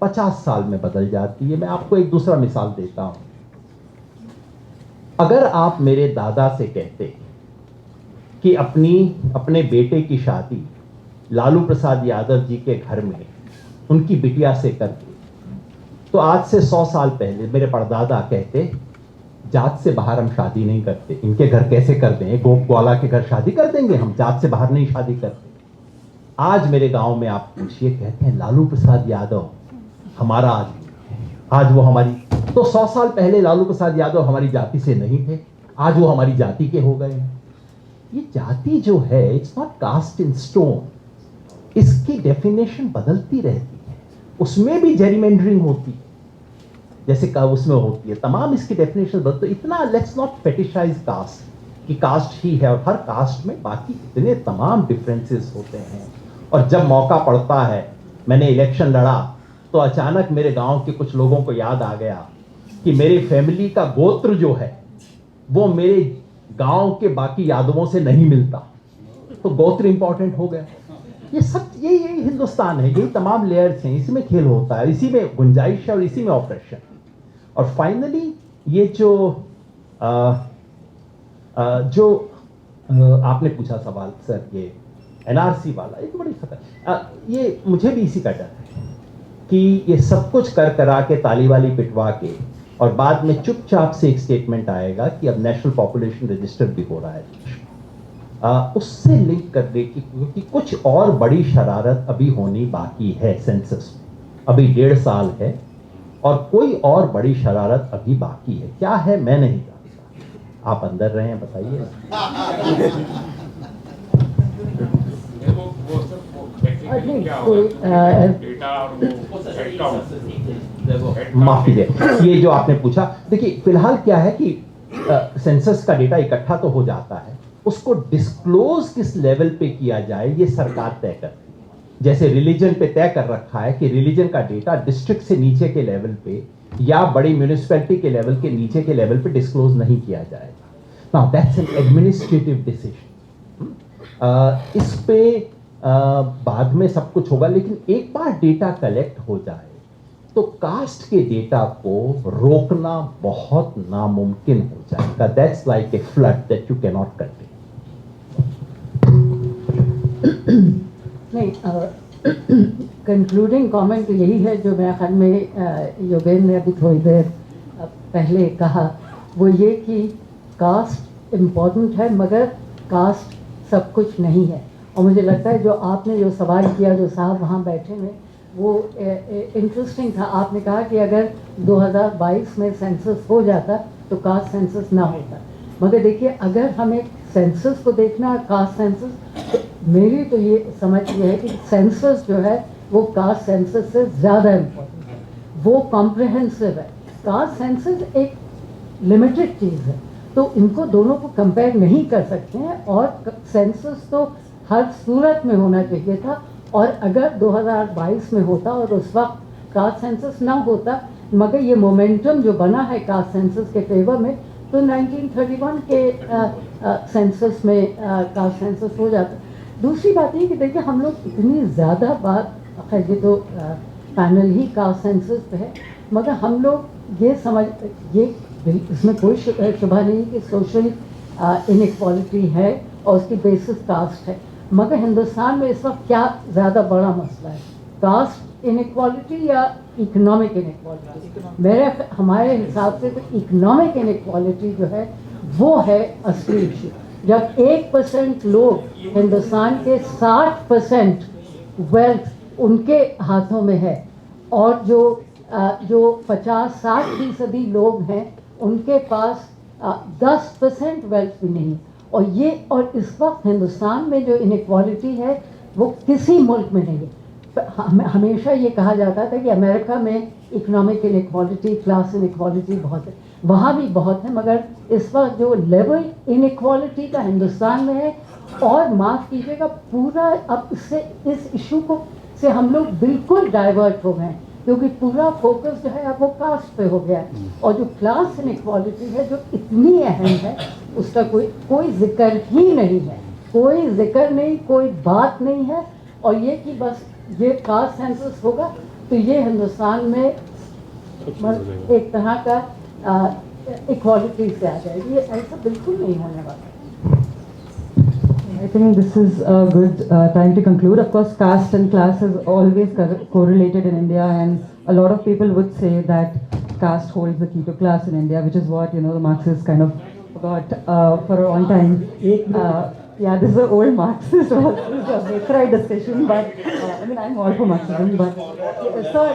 50 साल में बदल जाती है। मैं आपको एक दूसरा मिसाल देता हूं। अगर आप मेरे दादा से कहते कि अपने बेटे की शादी लालू प्रसाद यादव जी के घर में उनकी बिटिया से कर दी, तो आज से 100 साल पहले मेरे परदादा कहते जात से बाहर हम शादी नहीं करते, इनके घर कैसे कर दें, गोप ग्वाला के घर शादी कर देंगे, हम जात से बाहर नहीं शादी करते। आज मेरे गांव में आप पूछिए, कहते हैं लालू प्रसाद यादव हमारा आदमी है, आज वो हमारी, तो 100 साल पहले लालू प्रसाद यादव हमारी जाति से नहीं थे, आज वो हमारी जाति के हो गए हैं। ये जाति जो है, it's not caste in stone, इसकी डेफिनेशन बदलती रहती है, उसमें भी जेरिमेंडरिंग होती है जैसे उसमें होती है, तमाम इसकी डेफिनेशन बदलती। तो इतना लेट्स नॉट फेटिशाइज कास्ट कि कास्ट ही है, और हर कास्ट में बाकी इतने तमाम डिफरेंसेस होते हैं। और जब मौका पड़ता है, मैंने इलेक्शन लड़ा तो अचानक मेरे गांव के कुछ लोगों को याद आ गया कि मेरे फैमिली का गोत्र जो है वो मेरे गांव के बाकी यादवों से नहीं मिलता, तो गोत्र इंपॉर्टेंट हो गया। ये सब यही हिंदुस्तान है, यही तमाम लेयर्स हैं, इसी में खेल होता है, इसी में गुंजाइश है और इसी में ऑपरेशन। और फाइनली ये जो आपने पूछा सवाल सर, ये एनआरसी वाला, ये तो बड़ी खतर, ये मुझे भी इसी का डर है कि ये सब कुछ कर करा के ताली वाली पिटवा के और बाद में चुपचाप से एक स्टेटमेंट आएगा कि अब नेशनल पॉपुलेशन रजिस्टर भी हो रहा है, उससे लिंक कर दे कि क्योंकि कुछ और बड़ी शरारत अभी होनी बाकी है सेंसस में, अभी 1.5 साल है और कोई और बड़ी शरारत अभी बाकी है। क्या है मैं नहीं जानता, आप अंदर रहे हैं, बताइए। माफी दे, ये जो आपने पूछा, देखिए फिलहाल क्या है कि सेंसस का डेटा इकट्ठा तो हो जाता है, उसको डिस्क्लोज किस लेवल पे किया जाए ये सरकार तय करती है। जैसे रिलीजन पे तय कर रखा है कि रिलीजन का डेटा डिस्ट्रिक्ट से नीचे के लेवल पे या बड़ी म्यूनिसिपैलिटी के लेवल के नीचे के लेवल पे डिस्क्लोज नहीं किया जाएगा। Now that's an administrative decision, इस पे बाद में सब कुछ होगा, लेकिन एक बार डेटा कलेक्ट हो जाए तो कास्ट के डेटा को रोकना बहुत नामुमकिन हो जाएगा। That's like a flood that you can not contain. नहीं, कंक्लूडिंग कमेंट यही है जो मेरे ख्याल में योगेंद्र ने अभी थोड़ी देर पहले कहा, वो ये कि कास्ट इम्पोर्टेंट है मगर कास्ट सब कुछ नहीं है। और मुझे लगता है जो आपने जो सवाल किया, जो साहब वहाँ बैठे हैं, वो इंटरेस्टिंग था। आपने कहा कि अगर 2022 में सेंसस हो जाता तो कास्ट सेंसस ना होता, मगर देखिए अगर हमें सेंसस को देखना, कास्ट सेंसस, तो मेरी तो ये समझ ये है कि सेंसस जो है वो कास्ट सेंसस से ज़्यादा इम्पोर्टेंट है, वो कॉम्प्रहेंसिव है। कास्ट सेंसस एक लिमिटेड चीज़ है, तो इनको दोनों को कंपेयर नहीं कर सकते हैं। और सेंसस तो हर सूरत में होना चाहिए था, और अगर 2022 में होता और उस वक्त कास्ट सेंसस ना होता, मगर ये मोमेंटम जो बना है कास्ट सेंसस के फेवर में, तो 1931 के सेंसस में कास्ट सेंसस हो जाता। दूसरी बात ये कि देखिए हम लोग इतनी ज़्यादा बात, खैर ये तो पैनल ही कास्ट सेंसस पे है, मगर हम लोग ये समझ, ये इसमें कोई शुबा नहीं कि सोशल इनइक्वालिटी है और उसकी बेसिस कास्ट है। मगर हिंदुस्तान में इस वक्त क्या ज़्यादा बड़ा मसला है, कास्ट इनइक्वालिटी या इकोनॉमिक इनइक्वालिटी? हमारे हिसाब से तो इकोनॉमिक इनइक्वालिटी जो है वो है असली इशू। जब 1% लोग हिंदुस्तान के 60% वेल्थ उनके हाथों में है और जो 50-60% लोग हैं उनके पास 10% वेल्थ भी नहीं। और इस वक्त हिंदुस्तान में जो इनइक्वालिटी है वो किसी मुल्क में नहीं है। हमेशा ये कहा जाता था कि अमेरिका में इकोनॉमिक इनइक्वालिटी, क्लास इनइक्वालिटी बहुत है, वहाँ भी बहुत है, मगर इस वक्त जो लेवल इनइक्वालिटी का हिंदुस्तान में है, और माफ़ कीजिएगा पूरा अब इस इशू को से हम लोग बिल्कुल डाइवर्ट हो गए हैं, क्योंकि पूरा फोकस जो है अब वो कास्ट पे हो गया है। और जो क्लास इनइक्वालिटी है जो इतनी अहम है उसका कोई जिक्र ही नहीं है, कोई जिक्र नहीं, कोई बात नहीं है। और ये कि बस ये कास्ट सेंसस होगा तो ये हिंदुस्तान में एक तरह का इक्वालिटी से आ जाएगी, ये ऐसा बिल्कुल नहीं होने वाला। I think this is a good time to conclude. Of course, caste and class is always correlated in India, and a lot of people would say that caste holds the key to class in India, which is what the Marxists kind of forgot for a long time. Yeah, this is an old Marxist right discussion, but I mean I'm all for Marxism, but sir,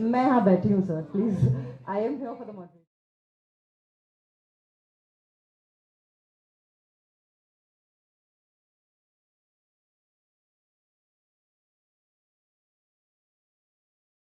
मैं यहाँ बैठी हूँ sir, please. I am here for the moderation.